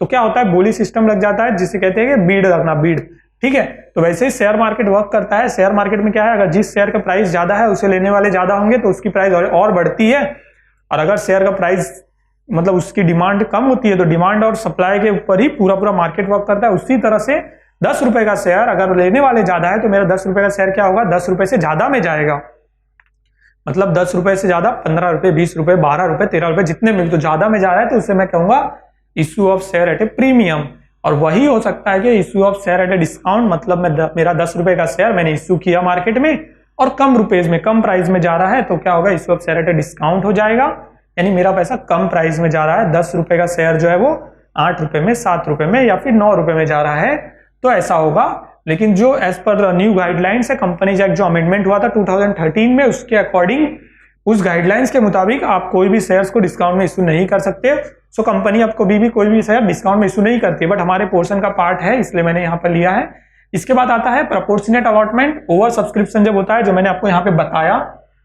तो क्या होता है, बोली सिस्टम लग जाता है, जिसे कहते हैं कि बीड रखना, बीड, ठीक है। तो वैसे ही शेयर मार्केट वर्क करता है। शेयर मार्केट में क्या है, अगर जिस शेयर का प्राइस ज्यादा है उसे लेने वाले ज्यादा होंगे तो उसकी प्राइस और बढ़ती है, और अगर शेयर का प्राइस मतलब उसकी डिमांड कम होती है तो डिमांड और सप्लाई के ऊपर ही पूरा मार्केट वर्क करता है। उसी तरह से 10 रुपए का शेयर अगर लेने वाले ज्यादा है तो मेरा 10 रुपए का शेयर क्या होगा, 10 रुपए से ज्यादा में जाएगा। मतलब 10 रुपए से ज्यादा 15 रुपए, 20 रुपए, 12 रुपए, 13 रुपए, जितने मिले, तो ज्यादा में जा रहा है तो उसे मैं कहूंगा issue of share eight A premium. और वही हो सकता है कि issue of share eight a discount, मतलब मेरा 10 रुपए का शेयर मैंने इशू किया मार्केट में और कम रुपीज में, कम प्राइस में जा रहा है तो क्या होगा, issue of share at discount हो जाएगा, यानी मेरा पैसा कम प्राइस में जा रहा है, 10 रुपए का शेयर जो है वो 8 रुपए में, 7 रुपए में या फिर 9 रुपए में जा रहा है, तो ऐसा होगा। लेकिन जो एज पर न्यू गाइडलाइंस है, कंपनीज एक्ट जो अमेंडमेंट हुआ था 2013 में, उसके अकॉर्डिंग, उस गाइडलाइंस के मुताबिक आप कोई भी शेयर्स को डिस्काउंट में इशू नहीं कर सकते। सो कंपनी आपको भी कोई भी शेयर डिस्काउंट में इशू नहीं करती है, बट हमारे पोर्शन का पार्ट है इसलिए मैंने यहाँ पर लिया है। इसके बाद आता है प्रोपोर्शनेट अलॉटमेंट। ओवर सब्सक्रिप्शन जब होता है, जो मैंने आपको यहाँ पे बताया,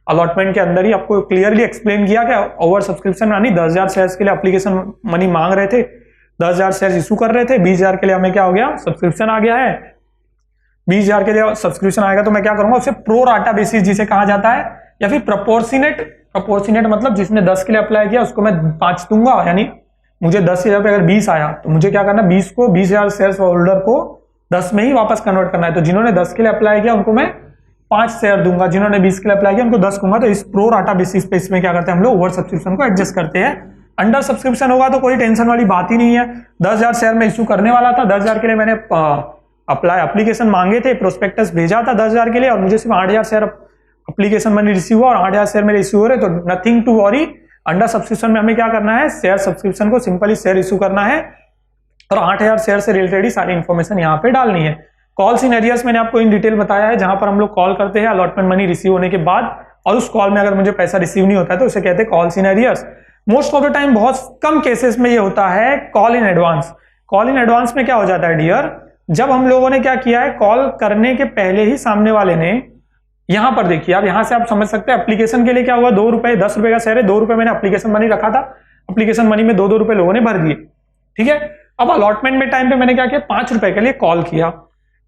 अलॉटमेंट के अंदर ही आपको क्लियरली एक्सप्लेन किया कि ओवर सब्सक्रिप्शन यानी 10,000 शेयर्स के लिए एप्लीकेशन मनी मांग रहे थे, 10,000 शेयर इशू कर रहे थे, 20,000 के लिए हमें क्या हो गया, सब्सक्रिप्शन आ गया है। 20,000 के लिए सब्सक्रिप्शन आएगा तो मैं क्या करूंगा, उसे प्रो राटा बेसिस जिसे कहा जाता है, या फिर प्रोपोर्शनेट मतलब जिसने 10 के लिए अप्लाई किया उसको मैं 5 दूंगा, यानी मुझे 10,000 पे अगर 20 आया तो मुझे क्या करना, 20,000 शेयर होल्डर को 10 में ही वापस कन्वर्ट करना है। तो जिन्होंने 10 के लिए अप्लाई किया उनको मैं 5 शेयर दूंगा, जिन्होंने 20 के लिए अप्लाई किया उनको 10 दूंगा। तो इस प्रो राटा बेसिस पे इसमें क्या करते हैं हम लोग, ओवर सब्सक्रिप्शन को एडजस्ट करते हैं। अंडर सब्सक्रिप्शन होगा तो कोई टेंशन वाली बात ही नहीं है। 10,000 शेयर में इशू करने वाला था, 10,000 के लिए मैंने एप्लीकेशन मांगे थे, प्रोस्पेक्टस भेजा था 10,000 के लिए, और मुझे सिर्फ 8,000 शेयर एप्लीकेशन मनी रिसीव हुआ और 8,000 शेयर मेरे इशू हो रहे, तो nothing to worry. Under subscription में हमें क्या करना है, शेयर सब्सक्रिप्शन को सिंपली शेयर इशू करना है और 8,000 शेयर से रिलेटेड ही सारी इंफॉर्मेशन यहाँ पे डालनी है। कॉल्स इन एरियर्स मैंने आपको इन डिटेल बताया है, जहां पर हम लोग कॉल करते हैं अलॉटमेंट मनी रिसीव होने के बाद, और उस कॉल में अगर मुझे पैसा रिसीव नहीं होता है तो उसे कहते हैं calls in arrears. Most of the time, बहुत कम केसेस में ये होता है call in advance. Call in advance में क्या हो जाता है डियर, जब हम लोगों ने क्या किया है, कॉल करने के पहले ही सामने वाले ने, यहां पर देखिए आप, यहां से आप समझ सकते हैं एप्लीकेशन के लिए क्या हुआ, 2 रुपए, 10 रुपए का शेयर है, 2 रुपए मैंने एप्लीकेशन मनी रखा था, एप्लीकेशन मनी में 2-2 रुपए लोगों ने भर दिए, ठीक है। अब अलॉटमेंट में टाइम पे मैंने क्या किया, 5 रुपए के लिए कॉल किया,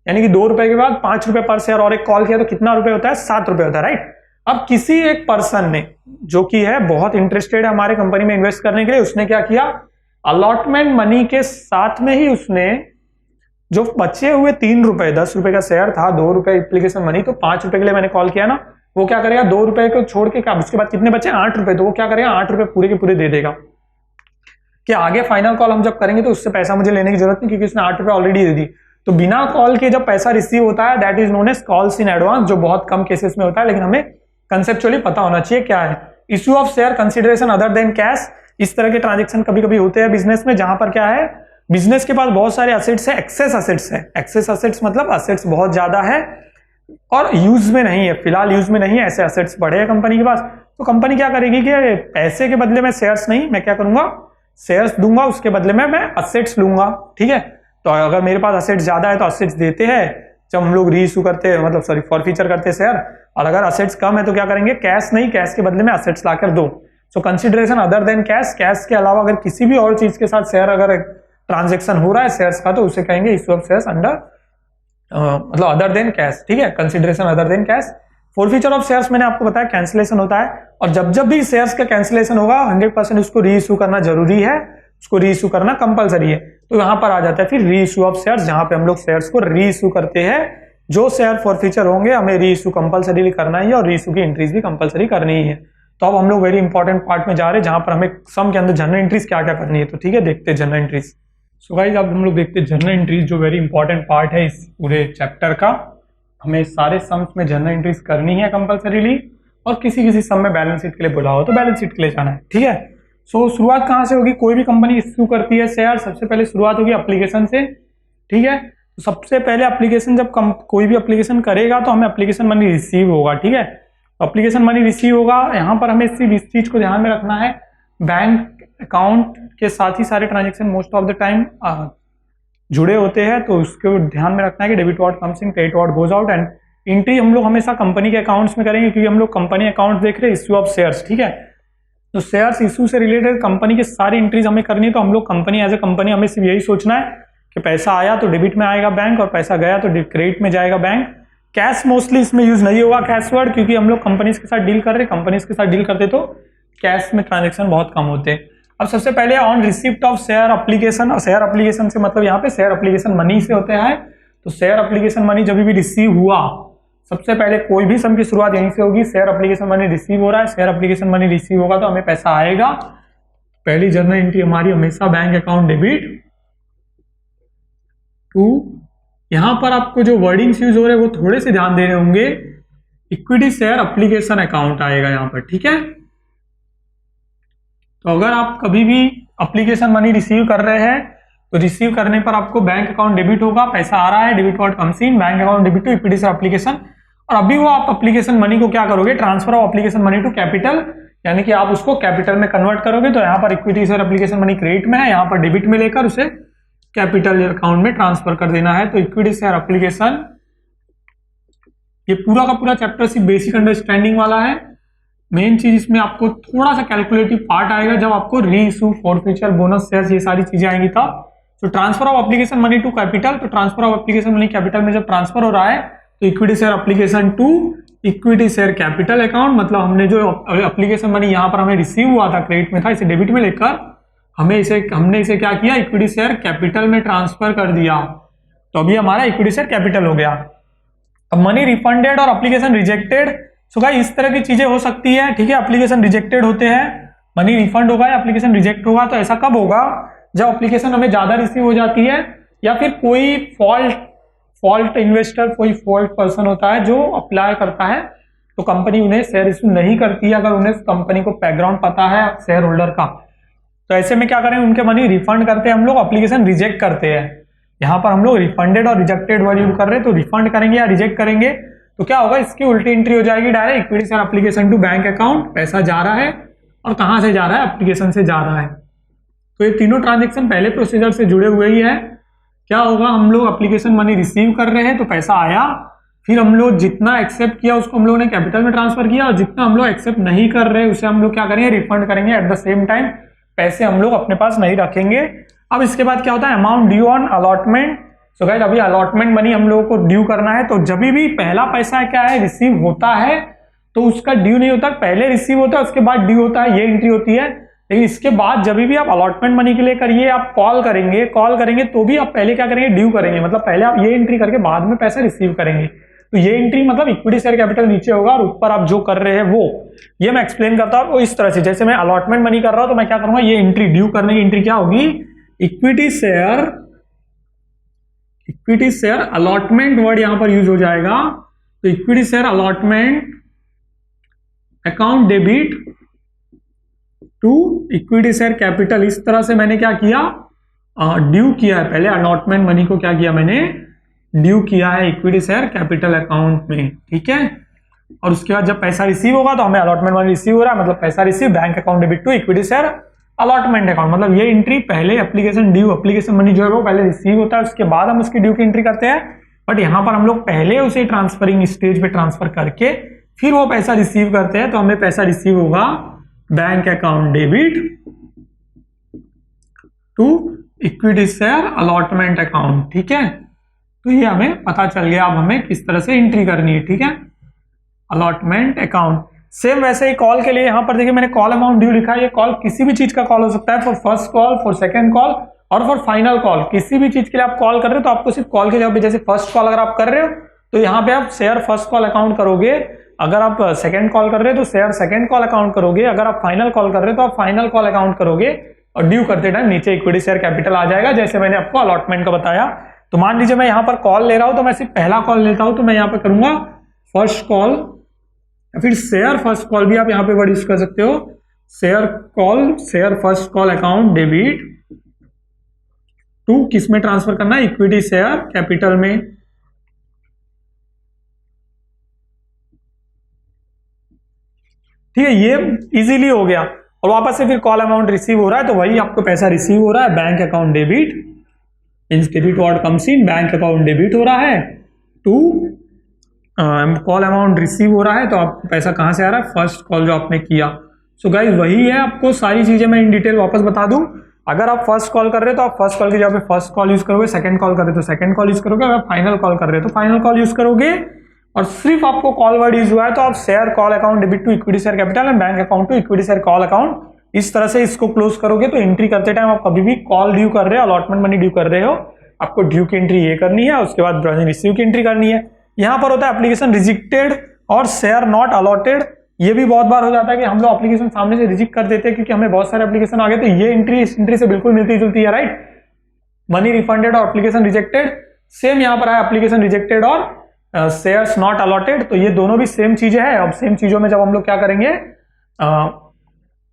यानी कि 2 रुपए के बाद 5 रुपए पर शेयर और एक कॉल किया तो कितना रुपए होता है, 7 रुपए होता है, राइट। अब किसी एक पर्सन ने, जो कि है बहुत इंटरेस्टेड है हमारे कंपनी में इन्वेस्ट करने के लिए, उसने क्या किया, अलॉटमेंट मनी के साथ में ही उसने जो बचे हुए 3 रुपए, 10 रुपए का शेयर था, 2 रुपए एप्लीकेशन मनी, तो 5 रुपए के लिए मैंने कॉल किया ना, वो क्या करेगा, 2 रुपए को छोड़ के, क्या उसके बाद कितने बचे, 8 रुपए, तो वो क्या करेगा, 8 रुपए पूरे के पूरे दे देगा कि आगे फाइनल कॉल हम जब करेंगे तो उससे पैसा मुझे लेने की जरूरत नहीं, क्योंकि उसने 8 रुपए ऑलरेडी दे दी। तो बिना कॉल के जब पैसा रिसीव होता है, that is known as calls in advance, जो बहुत कम केसेस में होता है, लेकिन हमें कंसेप्चुअली पता होना चाहिए क्या है। Issue of share consideration other than cash, इस तरह के ट्रांजेक्शन कभी कभी होते हैं बिजनेस में, जहां पर क्या है, बिजनेस के पास बहुत सारे असेट्स है, एक्सेस असेट्स है। एक्सेस असेट्स मतलब असेट्स बहुत ज्यादा है और यूज में नहीं है, फिलहाल यूज में नहीं है, ऐसे असेट्स बड़े हैं कंपनी के पास। तो कंपनी क्या करेगी कि पैसे के बदले में शेयर्स नहीं, मैं क्या करूंगा, शेयर्स दूंगा, उसके बदले में मैं असेट्स लूंगा, ठीक है। तो अगर मेरे पास असेट्स ज्यादा है तो असेट्स देते हैं जब हम लोग री इशू करते हैं, मतलब सॉरी फॉरफीचर करते हैं शेयर, और अगर असेट्स कम है तो क्या करेंगे, कैश नहीं, कैश के बदले में असेट्स लाकर दो। So consideration other than cash, cash के अलावा अगर किसी भी और चीज के साथ शेयर अगर ट्रांजेक्शन हो रहा है शेयर्स का, तो उसे कहेंगे इशू ऑफ शेयर्स अंडर मतलब अदर देन कैश, ठीक है, consideration other than cash. Forfeiture of shares मैंने आपको बताया कैंसिलेशन होता है, और जब जब भी शेयर्स का कैंसिलेशन होगा 100% उसको री इशू करना जरूरी है, उसको री इशू करना कंपलसरी है। तो यहां पर आ जाता है फिर री इशू ऑफ शेयर्स, जहां पे हम लोग शेयर्स को री इशू करते हैं। जो शेयर फॉरफीचर होंगे हमें री इशू कंपलसरी करना ही है, और री इशू की एंट्रीज भी कंपलसरी करनी ही है। तो अब हम लोग वेरी इंपॉर्टेंट पार्ट में जा रहे हैं, जहां पर हमें सम के अंदर जनरल एंट्रीज क्या क्या करनी है। तो ठीक है, देखते हैं जनरल एंट्रीज। सो गाइस अब हम लोग देखते हैं जनरल एंट्रीज, जो वेरी इंपॉर्टेंट पार्ट है इस पूरे चैप्टर का। हमें सारे सम्स में जनरल एंट्रीज करनी है कंपलसरीली, और किसी किसी सम में बैलेंस शीट के लिए बोला हो तो बैलेंस शीट के लिए जाना है, ठीक है। सो शुरुआत कहाँ से होगी, कोई भी कंपनी इश्यू करती है शेयर, सबसे पहले शुरुआत होगी एप्लीकेशन से, ठीक है। तो सबसे पहले एप्लीकेशन, जब कोई भी एप्लीकेशन करेगा तो हमें एप्लीकेशन मनी रिसीव होगा, ठीक है। एप्लीकेशन मनी रिसीव होगा, यहाँ पर हमें सिर्फ इस चीज को ध्यान में रखना है, बैंक अकाउंट के साथ ही सारे transaction most of the time जुड़े होते हैं, तो उसको ध्यान में रखना है कि debit what comes in, credit what goes out. And entry हम लोग हमेशा कंपनी के अकाउंट्स में करेंगे, क्योंकि हम लोग कंपनी अकाउंट देख रहे हैं, इश्यू ऑफ शेयर्स, ठीक है। तो शेयर्स इशू से रिलेटेड कंपनी की सारी एंट्रीज हमें करनी है। तो हम लोग कंपनी एज ए कंपनी हमें सिर्फ यही सोचना है कि पैसा आया तो डेबिट में आएगा बैंक, और पैसा गया तो क्रेडिट में जाएगा बैंक। कैश मोस्टली इसमें यूज नहीं होगा, कैश वर्ड, क्योंकि हम लोग कंपनीज के साथ डील कर रहे हैं, कंपनीज के साथ डील करते तो कैश में ट्रांजेक्शन बहुत कम होते हैं। अब सबसे पहले on receipt of share application, और शेयर एप्लीकेशन से मतलब यहाँ पे शेयर एप्लीकेशन मनी से होते हैं। तो शेयर एप्लीकेशन मनी जब भी रिसीव हुआ, सबसे पहले कोई भी सम की शुरुआत यहीं से होगी, शेयर एप्लीकेशन मनी रिसीव हो रहा है, शेयर एप्लीकेशन मनी रिसीव होगा तो हमें पैसा आएगा। पहली जनरल एंट्री हमारी हमेशा बैंक अकाउंट डेबिट टू, यहां पर आपको जो वर्डिंग्स यूज हो रहे हैं वो थोड़े से ध्यान देने होंगे। इक्विटी शेयर एप्लीकेशन अकाउंट आएगा यहाँ पर, ठीक है। तो अगर आप कभी भी एप्लीकेशन मनी रिसीव कर रहे हैं तो रिसीव करने पर आपको बैंक अकाउंट डेबिट होगा, पैसा आ रहा है, debit what comes in, bank account debit to equity share application. और अभी वो आप एप्लीकेशन मनी को क्या करोगे, transfer of application money to capital, यानी कि आप उसको कैपिटल में कन्वर्ट करोगे। तो यहाँ पर equity share application money credit में है, यहाँ पर डेबिट में लेकर उसे कैपिटल अकाउंट में ट्रांसफर कर देना है। तो इक्विटी शेयर एप्लीकेशन, ये पूरा का पूरा चैप्टर सिर्फ बेसिक अंडरस्टैंडिंग वाला है। मेन चीज इसमें आपको थोड़ा सा कैलकुलेटिव पार्ट आएगा जब आपको री इशू, फॉरफीचर, बोनस शेयर्स, ये सारी चीजें आएंगी तब। तो transfer of application money to capital, तो transfer of application money capital में जब ट्रांसफर हो रहा है तो equity share application to equity share capital account, मतलब हमने जो एप्लीकेशन मनी यहाँ पर हमें रिसीव हुआ था, क्रेडिट में था, इसे डेबिट में लेकर हमने इसे क्या किया, इक्विटी शेयर कैपिटल में ट्रांसफर कर दिया। तो अभी हमारा इक्विटी शेयर कैपिटल हो गया। अब मनी रिफंडेड और एप्लीकेशन रिजेक्टेड, सो गाइस इस तरह की चीजें हो सकती है, ठीक है। एप्लीकेशन रिजेक्टेड होते हैं, मनी रिफंड होगा या एप्लीकेशन रिजेक्ट होगा। तो ऐसा कब होगा, जब एप्लीकेशन हमें ज्यादा रिसीव हो जाती है या फिर कोई फॉल्ट इन्वेस्टर, कोई फॉल्ट पर्सन होता है जो अप्लाई करता है तो कंपनी उन्हें शेयर इशू नहीं करती है, अगर उन्हें कंपनी को बैकग्राउंड पता है शेयर होल्डर का। तो ऐसे में क्या करें, उनके मनी रिफंड करते हैं हम लोग, एप्लीकेशन रिजेक्ट करते हैं। यहाँ पर हम लोग रिफंडेड और रिजेक्टेड वर्ड यूज कर रहे हैं, तो रिफंड करेंगे या रिजेक्ट करेंगे तो क्या होगा, इसकी उल्टी एंट्री हो जाएगी direct equity share application to bank account. पैसा जा रहा है और कहां से जा रहा है, एप्लीकेशन से जा रहा है। तो ये तीनों ट्रांजेक्शन पहले प्रोसीजर से जुड़े हुए ही है। क्या होगा, हम लोग एप्लीकेशन मनी रिसीव कर रहे हैं तो पैसा आया, फिर हम लोग जितना एक्सेप्ट किया उसको हम लोगों ने कैपिटल में ट्रांसफर किया, और जितना हम लोग एक्सेप्ट नहीं कर रहे उसे हम लोग क्या करेंगे, रिफंड करेंगे। एट द सेम टाइम पैसे हम लोग अपने पास नहीं रखेंगे। अब इसके बाद क्या होता है, amount due on allotment. So guys अभी अलॉटमेंट मनी हम लोगों को ड्यू करना है। तो जब भी पहला पैसा क्या है रिसीव होता है तो उसका ड्यू नहीं होता, पहले रिसीव होता है उसके बाद ड्यू होता है, ये एंट्री होती है। लेकिन इसके बाद जब भी आप अलॉटमेंट मनी के लिए करिए, आप कॉल करेंगे तो भी आप पहले क्या करेंगे, ड्यू करेंगे, मतलब पहले आप ये एंट्री करके बाद में पैसा रिसीव करेंगे। तो ये एंट्री मतलब इक्विटी शेयर कैपिटल नीचे होगा और ऊपर आप जो कर रहे हैं वो, ये मैं एक्सप्लेन करता हूँ। इस तरह से जैसे मैं अलॉटमेंट मनी कर रहा हूं तो मैं क्या करूंगा, ये एंट्री ड्यू करने की एंट्री क्या होगी, इक्विटी शेयर अलॉटमेंट वर्ड यहां पर यूज हो जाएगा। तो equity share allotment account debit to equity share capital. इस तरह से मैंने क्या किया, ड्यू किया है, पहले अलॉटमेंट मनी को क्या किया, मैंने ड्यू किया है इक्विटी शेयर कैपिटल अकाउंट में, ठीक है। और उसके बाद जब पैसा रिसीव होगा तो हमें अलॉटमेंट मनी रिसीव हो रहा है, मतलब पैसा receive, bank account debit to equity share allotment account. मतलब ये एंट्री पहले एप्लीकेशन मनी जो है वो पहले रिसीव होता है, उसके बाद हम उसकी ड्यू की एंट्री करते हैं। बट यहाँ पर हम लोग पहले उसे ट्रांसफरिंग स्टेज पे ट्रांसफर करके फिर वो पैसा रिसीव करते हैं। तो हमें पैसा रिसीव होगा bank account debit to equity share allotment account, ठीक है। तो ये हमें पता चल गया अब हमें किस तरह से एंट्री करनी है, ठीक है, अलॉटमेंट अकाउंट। सेम वैसे ही कॉल के लिए यहाँ पर देखिए मैंने कॉल अमाउंट ड्यू लिखा है। ये कॉल किसी भी चीज का कॉल हो सकता है, for first call, for second call और फॉर फाइनल कॉल। किसी भी चीज के लिए आप कॉल कर रहे हो तो आपको सिर्फ कॉल के जवाब, जैसे फर्स्ट कॉल अगर आप कर रहे हो तो यहाँ पे आप शेयर फर्स्ट कॉल अकाउंट करोगे, अगर आप सेकंड कॉल कर रहे हो तो शेयर सेकंड कॉल अकाउंट करोगे, अगर आप फाइनल कॉल कर रहे हो तो आप फाइनल कॉल अकाउंट करोगे। और ड्यू करते टाइम नीचे इक्विटी शेयर कैपिटल आ जाएगा, जैसे मैंने आपको अलॉटमेंट का बताया। तो मान लीजिए मैं यहाँ पर कॉल ले रहा हूं तो मैं सिर्फ पहला कॉल लेता हूं, तो मैं यहाँ पे करूंगा फर्स्ट कॉल, फिर शेयर फर्स्ट कॉल भी आप यहाँ पे वर्ड यूज कर सकते हो, share first call account debit to किस में ट्रांसफर करना है, इक्विटी शेयर कैपिटल में। ठीक है, ये इजीली हो गया। और वापस से फिर कॉल अमाउंट रिसीव हो रहा है तो वही आपको पैसा रिसीव हो रहा है, bank account debit, means debit what comes in, bank account debit हो रहा है टू कॉल अमाउंट रिसीव हो रहा है। तो आपको पैसा कहां से आ रहा है, फर्स्ट कॉल जो आपने किया। सो गाइस वही है, आपको सारी चीजें मैं इन डिटेल वापस बता दूं। अगर आप फर्स्ट कॉल कर रहे हो तो आप फर्स्ट कॉल की जगह पे फर्स्ट कॉल यूज करोगे, सेकंड कॉल कर रहे हो तो सेकंड कॉल यूज करोगे, अगर फाइनल कॉल कर रहे हो तो फाइनल कॉल यूज करोगे। और सिर्फ आपको कॉल वर्ड यूज हुआ है तो आप share call account debit to equity share capital and bank account to equity share call account, इस तरह से इसको क्लोज करोगे। तो एंट्री करते टाइम आप कभी भी कॉल ड्यू कर रहे हो, अलॉटमेंट मनी ड्यू कर रहे हो, आपको ड्यू की एंट्री ये करनी है, उसके बाद रिसीव की एंट्री करनी है। यहाँ पर होता है एप्लीकेशन रिजेक्टेड और शेयर नॉट अलॉटेड। ये भी बहुत बार हो जाता है कि हम लोग एप्लीकेशन सामने से रिजेक्ट कर देते हैं क्योंकि हमें बहुत सारे एप्लीकेशन आ गए। तो ये एंट्री इस एंट्री से बिल्कुल मिलती जुलती है, राइट। मनी रिफंडेड और एप्लीकेशन रिजेक्टेड, सेम यहाँ पर है एप्लीकेशन रिजेक्टेड और शेयर्स नॉट अलॉटेड, तो ये दोनों भी सेम चीजें हैं। अब सेम चीजों में जब हम लोग क्या करेंगे,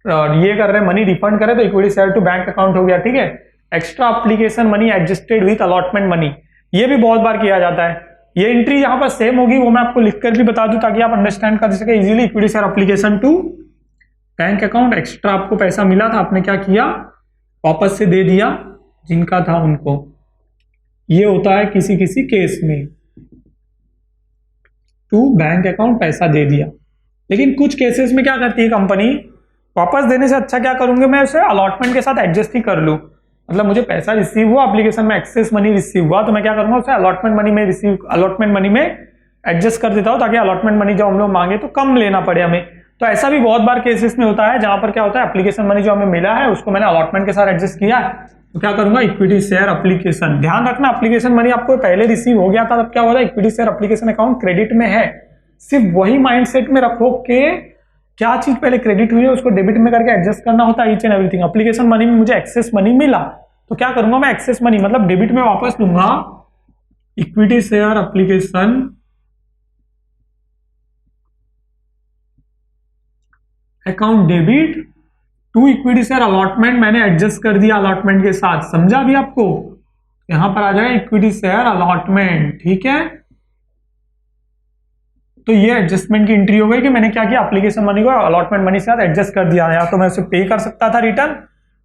ये कर रहे हैं मनी रिफंड करें, तो equity share to bank account हो गया, ठीक है। Extra application money adjusted with allotment money, ये भी बहुत बार किया जाता है। ये एंट्री यहाँ पर सेम होगी, वो मैं आपको लिखकर भी बता दूं ताकि आप अंडरस्टैंड कर सके easily. Equity share application to bank account, extra आपको पैसा मिला था, आपने क्या किया, वापस से दे दिया जिनका था उनको। ये होता है किसी किसी केस में, टू बैंक अकाउंट पैसा दे दिया। लेकिन कुछ केसेस में क्या करती है कंपनी, वापस देने से अच्छा क्या करूंगे, मैं उसे अलॉटमेंट के साथ एडजस्ट ही कर लूं। मतलब मुझे पैसा रिसीव हुआ, एप्लीकेशन में एक्सेस मनी रिसीव हुआ, तो मैं क्या करूंगा, उसे अलॉटमेंट मनी में एडजस्ट कर देता हूं, ताकि अलॉटमेंट मनी जब हम लोग मांगे तो कम लेना पड़े हमें। तो ऐसा भी बहुत बार केसेस में होता है जहां पर क्या होता है, एप्लीकेशन मनी जो हमें मिला है उसको मैंने अलॉटमेंट के साथ एडजस्ट किया है, तो क्या करूंगा, इक्विटी शेयर एप्लीकेशन। ध्यान रखना, एप्लीकेशन मनी आपको पहले रिसीव हो गया था, तब क्या होता है, equity share application account credit में है। सिर्फ वही माइंडसेट में रखो कि क्या चीज पहले क्रेडिट हुई है उसको डेबिट में करके एडजस्ट करना होता है, each and everything. Application money में मुझे एक्सेस मनी मिला, तो क्या करूंगा मैं, एक्सेस मनी मतलब डेबिट में वापस लूंगा, equity share application account debit to equity share allotment, मैंने एडजस्ट कर दिया अलॉटमेंट के साथ। समझा भी आपको, यहां पर आ जाएगा इक्विटी शेयर अलॉटमेंट, ठीक है। तो ये एडजस्टमेंट की एंट्री हो गई कि मैंने क्या किया, एप्लीकेशन मनी को अलॉटमेंट मनी के साथ एडजस्ट कर दिया। या तो मैं उसे पे कर सकता था रिटर्न,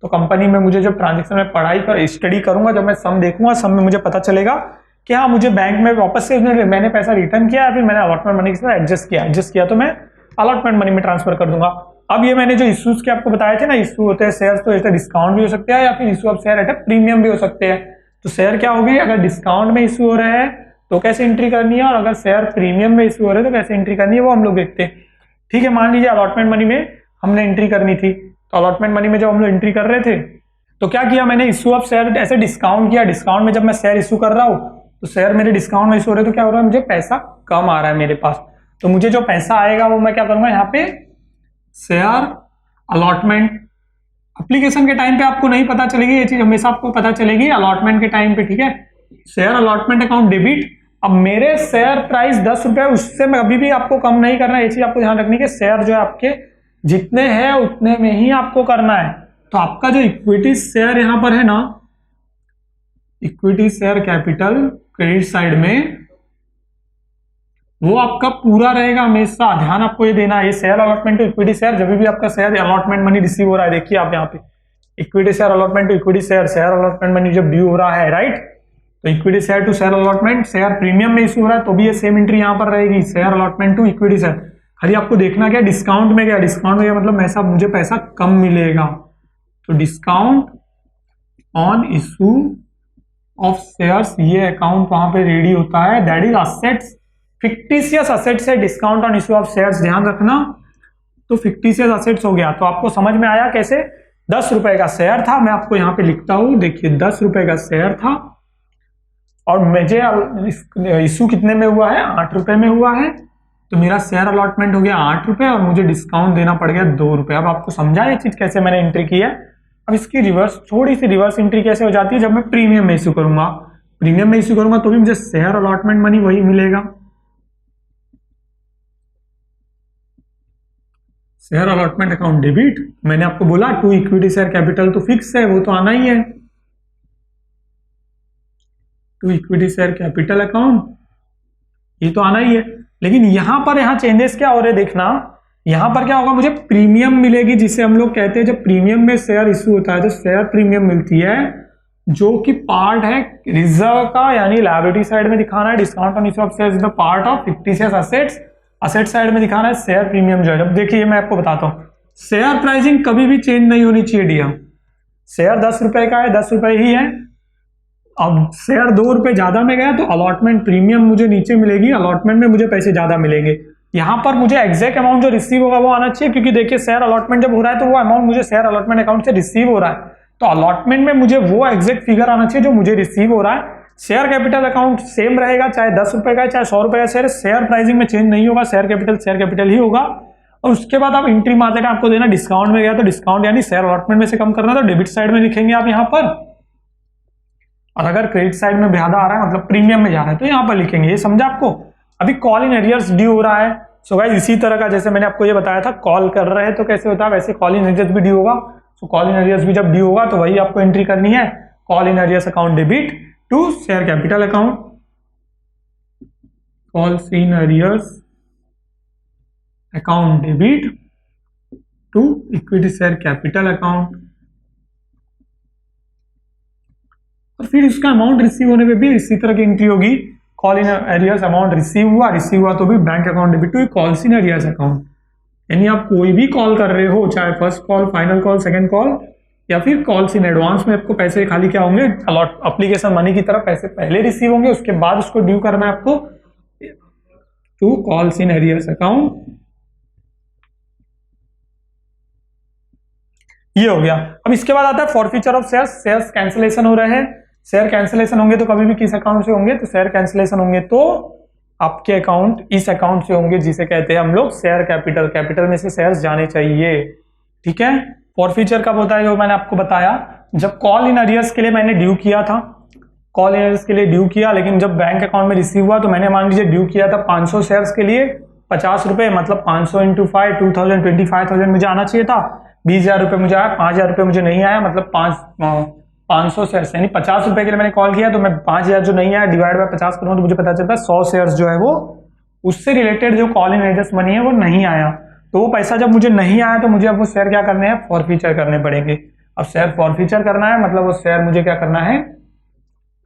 तो कंपनी में मुझे जब ट्रांजेक्शन में पढ़ाई कर स्टडी करूंगा, जब मैं सम देखूंगा, सम में मुझे पता चलेगा कि हाँ मुझे बैंक में वापस से मैंने पैसा रिटर्न किया, फिर मैंने अलॉटमेंट मनी के साथ एडजस्ट किया तो मैं अलॉटमेंट मनी में ट्रांसफर कर दूंगा। अब ये मैंने जो इश्यूज के आपको बताए थे ना, इश्यू होते हैं शेयर, तो ऐसे डिस्काउंट भी हो सकते हैं या फिर issue of share at premium भी हो सकते हैं। तो शेयर क्या हो गई, अगर डिस्काउंट में इश्यू हो रहा है तो कैसे एंट्री करनी है, और अगर शेयर प्रीमियम में इश्यू हो रहा है तो कैसे एंट्री करनी है, वो हम लोग देखते हैं, ठीक है। मान लीजिए अलॉटमेंट मनी में हमने एंट्री करनी थी, तो अलॉटमेंट मनी में जब हम लोग एंट्री कर रहे थे तो क्या किया मैंने, इश्यू ऑफ शेयर ऐसे डिस्काउंट किया। डिस्काउंट में जब मैं शेयर इश्यू कर रहा हूं तो शेयर मेरे डिस्काउंट में इश्यू हो रहे, तो क्या हो रहा है, मुझे पैसा कम आ रहा है मेरे पास। तो मुझे जो पैसा आएगा वो मैं क्या करूंगा, यहाँ पे शेयर अलॉटमेंट एप्लीकेशन के टाइम पे आपको नहीं पता चलेगी ये चीज, हमेशा आपको पता चलेगी अलॉटमेंट के टाइम पे, ठीक है। शेयर अलॉटमेंट अकाउंट डेबिट, अब मेरे शेयर प्राइस 10 रुपए, उससे मैं अभी भी आपको कम नहीं करना है, ये चीज आपको ध्यान रखनी है। शेयर जो है आपके जितने हैं उतने में ही आपको करना है। तो आपका जो इक्विटी शेयर यहां पर है ना, equity share capital credit side में, वो आपका पूरा रहेगा हमेशा। ध्यान आपको ये देना है, ये share allotment to equity share, जब भी आपका शेयर अलॉटमेंट मनी रिसीव हो रहा है, देखिए आप यहाँ पे equity share allotment to equity share, share allotment money जब ड्यू हो रहा है, राइट, तो equity share to share allotment, share premium में इश्यू हो रहा है तो भी ये सेम एंट्री यहाँ पर रहेगी, share allotment to equity share. खाली आपको देखना क्या, डिस्काउंट में क्या, डिस्काउंट में मतलब ऐसा मुझे पैसा कम मिलेगा, तो discount on issue of shares, ये अकाउंट वहां पे रेडी होता है, that is assets, fictitious assets है discount on issue of shares, ध्यान रखना। तो फिक्टिशियस असेट्स हो गया, तो आपको समझ में आया कैसे। 10 रुपए का शेयर था, मैं आपको यहाँ पे लिखता हूं, देखिए 10 रुपए का शेयर था और मुझे इशू कितने में हुआ है, 8 रुपए में हुआ है, तो मेरा शेयर अलॉटमेंट हो गया 8 रुपए और मुझे डिस्काउंट देना पड़ गया 2 रुपए। अब आपको समझा ये चीज कैसे मैंने एंट्री की है। अब इसकी रिवर्स, थोड़ी सी रिवर्स एंट्री कैसे हो जाती है, जब मैं प्रीमियम में इश्यू करूंगा, प्रीमियम में इश्यू करूंगा तो भी मुझे शेयर अलॉटमेंट मनी वही मिलेगा, शेयर अलॉटमेंट अकाउंट डेबिट। मैंने आपको बोला टू इक्विटी शेयर कैपिटल तो फिक्स है, वो तो आना ही है, to equity share capital account, ये तो आना ही है। लेकिन यहां पर चेंजेस क्या हो रहे देखना, यहां पर क्या होगा, मुझे प्रीमियम मिलेगी, जिसे हम लोग कहते हैं जब प्रीमियम में शेयर इशू होता है तो शेयर प्रीमियम मिलती है, जो कि पार्ट है रिजर्व का, यानी लायबिलिटी साइड में दिखाना है discount on issue of shares is the part of fictitious assets, asset side में दिखाना है शेयर प्रीमियम जो है। जब देखिए मैं आपको बताता हूं, शेयर प्राइसिंग कभी भी चेंज नहीं होनी चाहिए डियर। शेयर 10 रुपए का है, 10 रुपए ही है। अब शेयर 2 रुपए ज्यादा में गया तो अलॉटमेंट प्रीमियम मुझे नीचे मिलेगी, अलॉटमेंट में मुझे पैसे ज्यादा मिलेंगे। यहां पर मुझे एग्जैक्ट अमाउंट जो रिसीव होगा वो आना चाहिए, क्योंकि देखिए शेयर अलॉटमेंट जब हो रहा है तो वो अमाउंट मुझे शेयर अलॉटमेंट अकाउंट से रिसीव हो रहा है, तो अलॉटमेंट में मुझे वो एग्जैक्ट फिगर आना चाहिए जो मुझे रिसीव हो रहा है। शेयर कैपिटल अकाउंट सेम रहेगा, चाहे 10 रुपए का है चाहे 100 रुपए का शेयर, शेयर प्राइसिंग में चेंज नहीं होगा, शेयर कैपिटल ही होगा। और उसके बाद आप एंट्री मार देना, आपको देना डिस्काउंट में गया तो डिस्काउंट यानी शेयर अलॉटमेंट में से कम करना, तो डेबिट साइड में लिखेंगे आप यहाँ पर, और अगर क्रेडिट साइड में ज्यादा आ रहा है मतलब प्रीमियम में जा रहा है तो यहाँ पर लिखेंगे। ये समझा आपको। अभी कॉल इन एरियर्स ड्यू हो रहा है। सो गाइस इसी तरह का जैसे मैंने आपको ये बताया था, कॉल कर रहे हैं तो कैसे होता है, वैसे कॉल इन एरियर्स भी ड्यू होगा। सो कॉल इन एरियर्स भी जब ड्यू होगा तो वही आपको एंट्री करनी है, call in arrears account debit to share capital account, calls in arrears account debit to equity share capital account. और फिर इसका अमाउंट रिसीव होने पे भी इसी तरह की एंट्री होगी, call in arrears amount receive हुआ तो भी bank account debit to calls in arrears account. यानी आप कोई भी कॉल कर रहे हो, चाहे first call, final call, second call, या फिर कॉल्स इन एडवांस में, आपको पैसे खाली क्या होंगे, अलॉट एप्लीकेशन मनी की तरह पैसे पहले रिसीव होंगे, उसके बाद उसको ड्यू करना है आपको to calls in arrears account. ये हो गया। अब इसके बाद आता है forfeiture of shares. Shares cancellation हो रहे हैं, शेयर कैंसिलेशन होंगे तो कभी भी किस अकाउंट से होंगे, तो शेयर कैंसिलेशन होंगे तो आपके अकाउंट इस अकाउंट से होंगे जिसे कहते हैं हम लोग शेयर कैपिटल। कैपिटल में से शेयर्स जाने चाहिए, ठीक है। फॉरफीचर कब होता है, जो मैंने आपको बताया, जब कॉल इन अरियर्स के लिए मैंने ड्यू किया था, कॉल इन अरियर्स के लिए ड्यू किया, लेकिन जब बैंक अकाउंट में रिसीव हुआ तो मैंने मान लीजिए ड्यू किया था 500 शेयर्स के लिए 50 रुपए, मतलब 500 इंटू 5 2000 25,000 मुझे आना चाहिए था, 20,000 रुपए मुझे आया, 5,000 रुपए मुझे नहीं आया, मतलब 500 शेयर्स यानी 50 रुपए के लिए मैंने कॉल किया, तो मैं 5,000 जो नहीं आया डिवाइड बाय 50 करूँ तो मुझे पता चलता है 100 शेयर्स जो है वो उससे रिलेटेड जो कॉल इन एरियर्स मनी है वो नहीं आया। तो वो पैसा जब मुझे नहीं आया तो मुझे अब वो शेयर क्या करने हैं, फॉरफीचर करने पड़ेंगे। अब शेयर फॉरफीचर करना है मतलब वो शेयर मुझे क्या करना है,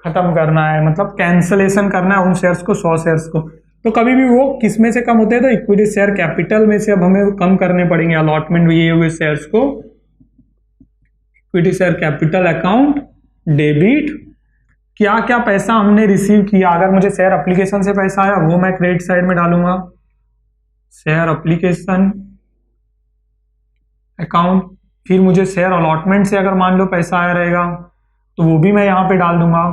खत्म करना है, मतलब कैंसलेशन करना है उन शेयर्स को, 100 शेयर्स को। तो कभी भी वो किस में से कम होते हैं, तो इक्विटी शेयर कैपिटल में से अब हमें कम करने पड़ेंगे अलॉटमेंट ये हुए शेयर्स को। Equity share capital account debit, क्या क्या पैसा हमने रिसीव किया, अगर मुझे शेयर एप्लीकेशन से पैसा आया वो मैं क्रेडिट साइड में डालूंगा, शेयर एप्लीकेशन अकाउंट। फिर मुझे शेयर अलॉटमेंट से अगर मान लो पैसा आया रहेगा तो वो भी मैं यहां पे डाल दूंगा,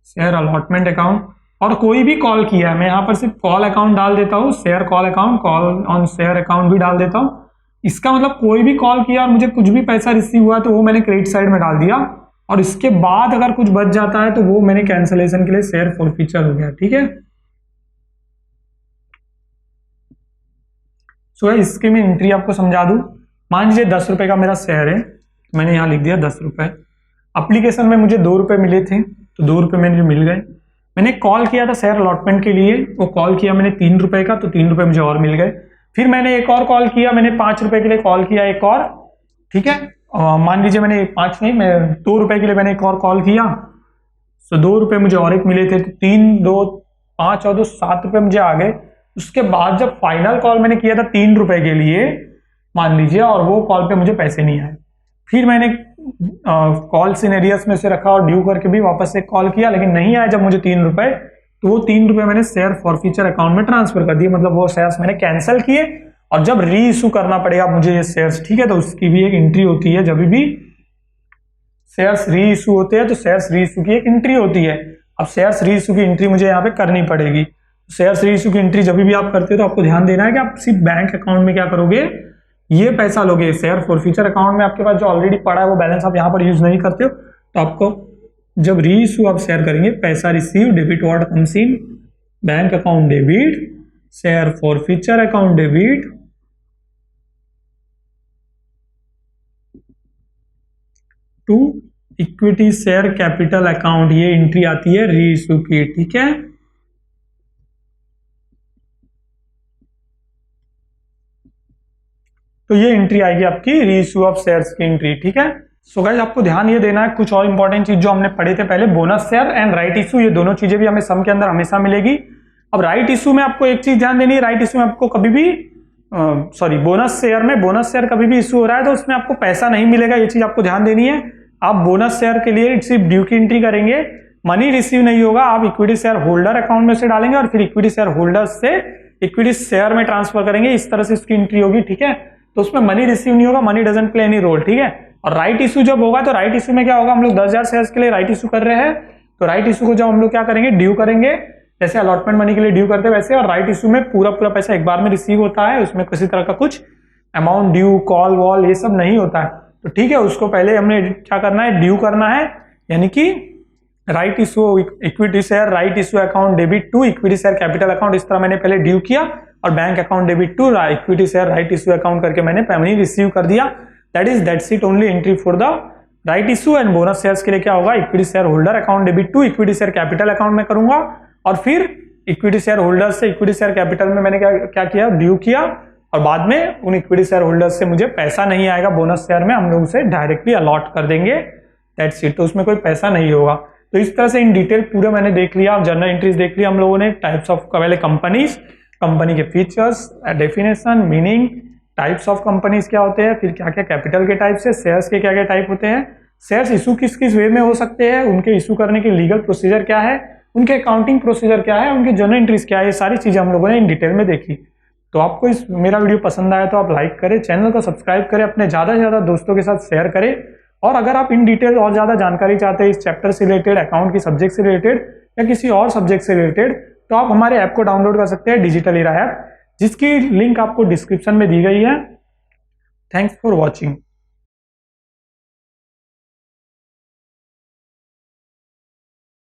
शेयर अलॉटमेंट अकाउंट। और कोई भी कॉल किया है मैं यहां पर सिर्फ कॉल अकाउंट डाल देता हूं, share call account, call on share account भी डाल देता हूं। इसका मतलब कोई भी कॉल किया और मुझे कुछ भी पैसा रिसीव हुआ तो वो मैंने क्रेडिट साइड में डाल दिया, और इसके बाद अगर कुछ बच जाता है तो वो मैंने कैंसिलेशन के लिए शेयर फॉरफीचर हो गया, ठीक है। सो इसकी मैं एंट्री आपको समझा दूं। मान लीजिए 10 रुपए का मेरा शेयर है, मैंने यहां लिख दिया 10 रुपए। एप्लीकेशन में मुझे 2 रुपए मिले थे तो 2 रुपए मुझे मिल गए। मैंने कॉल किया था शेयर अलॉटमेंट के लिए, वो कॉल किया मैंने 3 रुपए का, तो 3 रुपए मुझे और मिल गए। फिर मैंने एक और कॉल किया, मैंने 5 रुपए के लिए कॉल किया एक और, ठीक है। मान लीजिए मैंने 5 नहीं, मैं 2 रुपए के लिए मैंने एक और कॉल किया, तो 2 रुपए मुझे और एक मिले थे, तो 3 2 5 और 2 7 रुपए मुझे आ गए। उसके बाद जब फाइनल कॉल मैंने किया था 3 रुपए के लिए मान लीजिए, और वो कॉल पे मुझे पैसे नहीं आए, फिर मैंने कॉल्स इन एरियर्स में से रखा और ड्यू करके भी वापस से कॉल किया, लेकिन नहीं आया जब मुझे 3 रुपए, तो वो 3 रुपए मैंने शेयर फॉरफीचर अकाउंट में ट्रांसफर कर दिए, मतलब वो शेयर्स मैंने कैंसिल किए। और जब री इशू करना पड़ेगा मुझे ये शेयर्स, ठीक है, तो उसकी भी एक एंट्री होती है। जब भी शेयर्स री इशू होते हैं तो शेयर्स री इशू की एक एंट्री होती है। अब शेयर्स री इशू की एंट्री मुझे यहाँ पे करनी पड़ेगी। शेयर्स री इशू की एंट्री जब भी आप करते हो तो आपको ध्यान देना है कि आप सिर्फ बैंक अकाउंट में क्या करोगे, ये पैसा लोगे। शेयर फॉरफीचर अकाउंट में आपके पास जो ऑलरेडी पड़ा है वो बैलेंस आप यहाँ पर यूज नहीं करते हो, तो आपको जब री इशू आप शेयर करेंगे, पैसा receive debit word comes in bank account debit, share forfeiture account debit to equity share capital account, ये एंट्री आती है री इशू की, ठीक है। तो ये एंट्री आएगी आपकी री इशू ऑफ शेयर्स की एंट्री, ठीक है। सो गाइस आपको ध्यान ये देना है, कुछ और इंपॉर्टेंट चीज जो हमने पढ़े थे पहले, bonus share and right issue, ये दोनों चीजें भी हमें सम के अंदर हमेशा मिलेगी। अब राइट इशू में आपको एक चीज ध्यान देनी है, राइट इशू में आपको कभी भी बोनस शेयर में, बोनस शेयर कभी भी इशू हो रहा है तो उसमें आपको पैसा नहीं मिलेगा, ये चीज आपको ध्यान देनी है। आप बोनस शेयर के लिए सिर्फ ड्यू की एंट्री करेंगे, मनी रिसीव नहीं होगा, आप इक्विटी शेयर होल्डर अकाउंट में से डालेंगे और फिर इक्विटी शेयर होल्डर से इक्विटी शेयर में ट्रांसफर करेंगे, इस तरह से इसकी एंट्री होगी, ठीक है। तो उसमें मनी रिसीव नहीं होगा, money doesn't play any role, ठीक है। और राइट इशू जब होगा तो राइट इशू में क्या होगा, हम लोग 10,000 शेयर्स के लिए राइट इशू कर रहे हैं, तो राइट इशू को जब हम लोग क्या करेंगे, ड्यू करेंगे, जैसे अलॉटमेंट मनी के लिए ड्यू करते हैं वैसे। और राइट इशू में पूरा पूरा पैसा एक बार में रिसीव होता है, उसमें किसी तरह का कुछ अमाउंट ड्यू, कॉल वॉल ये सब नहीं होता है, तो ठीक है। उसको पहले हमने क्या करना है, ड्यू करना है, यानी कि right issue equity share, right issue account debit to equity share capital account, इस तरह मैंने पहले ड्यू किया और bank account debit to equity share right issue account करके मैंने पेमेंट रिसीव कर दिया। That's it only entry for the right issue. And bonus shares के लिए क्या होगा, equity shareholder account debit to equity share capital account में करूंगा और फिर इक्विटी शेयर होल्डर से इक्विटी शेयर कैपिटल में मैंने क्या किया, ड्यू किया और बाद में उन इक्विटी शेयर होल्डर्स से मुझे पैसा नहीं आएगा बोनस शेयर में, हम लोग उसे डायरेक्टली अलॉट कर देंगे। दैट्स इट, तो उसमें कोई पैसा नहीं होगा। तो इस तरह से इन डिटेल पूरा मैंने देख लिया, जर्नल एंट्रीज देख लिया हम लोगों ने, टाइप्स ऑफ पहले कंपनीज, कंपनी के features, definition, meaning, types of companies क्या होते हैं, फिर क्या क्या कैपिटल के टाइप्स है, शेयर्स के क्या क्या टाइप होते हैं, शेयर्स इशू किस किस वे में हो सकते हैं, उनके इशू करने की लीगल प्रोसीजर क्या है, उनके अकाउंटिंग प्रोसीजर क्या है, उनके जर्नल एंट्रीज क्या है, ये सारी चीजें हम लोगों ने इन डिटेल में देखी। तो आपको इस मेरा वीडियो पसंद आया तो आप लाइक करें, चैनल को सब्सक्राइब करें, अपने ज़्यादा से ज़्यादा दोस्तों के साथ शेयर करें। और अगर आप इन डिटेल और ज़्यादा जानकारी चाहते हैं इस चैप्टर से रिलेटेड, अकाउंट की सब्जेक्ट से रिलेटेड या किसी और सब्जेक्ट से रिलेटेड, तो आप हमारे ऐप को डाउनलोड कर सकते हैं, डिजिटल इरा ऐप, जिसकी लिंक आपको डिस्क्रिप्शन में दी गई है। Thanks for watching.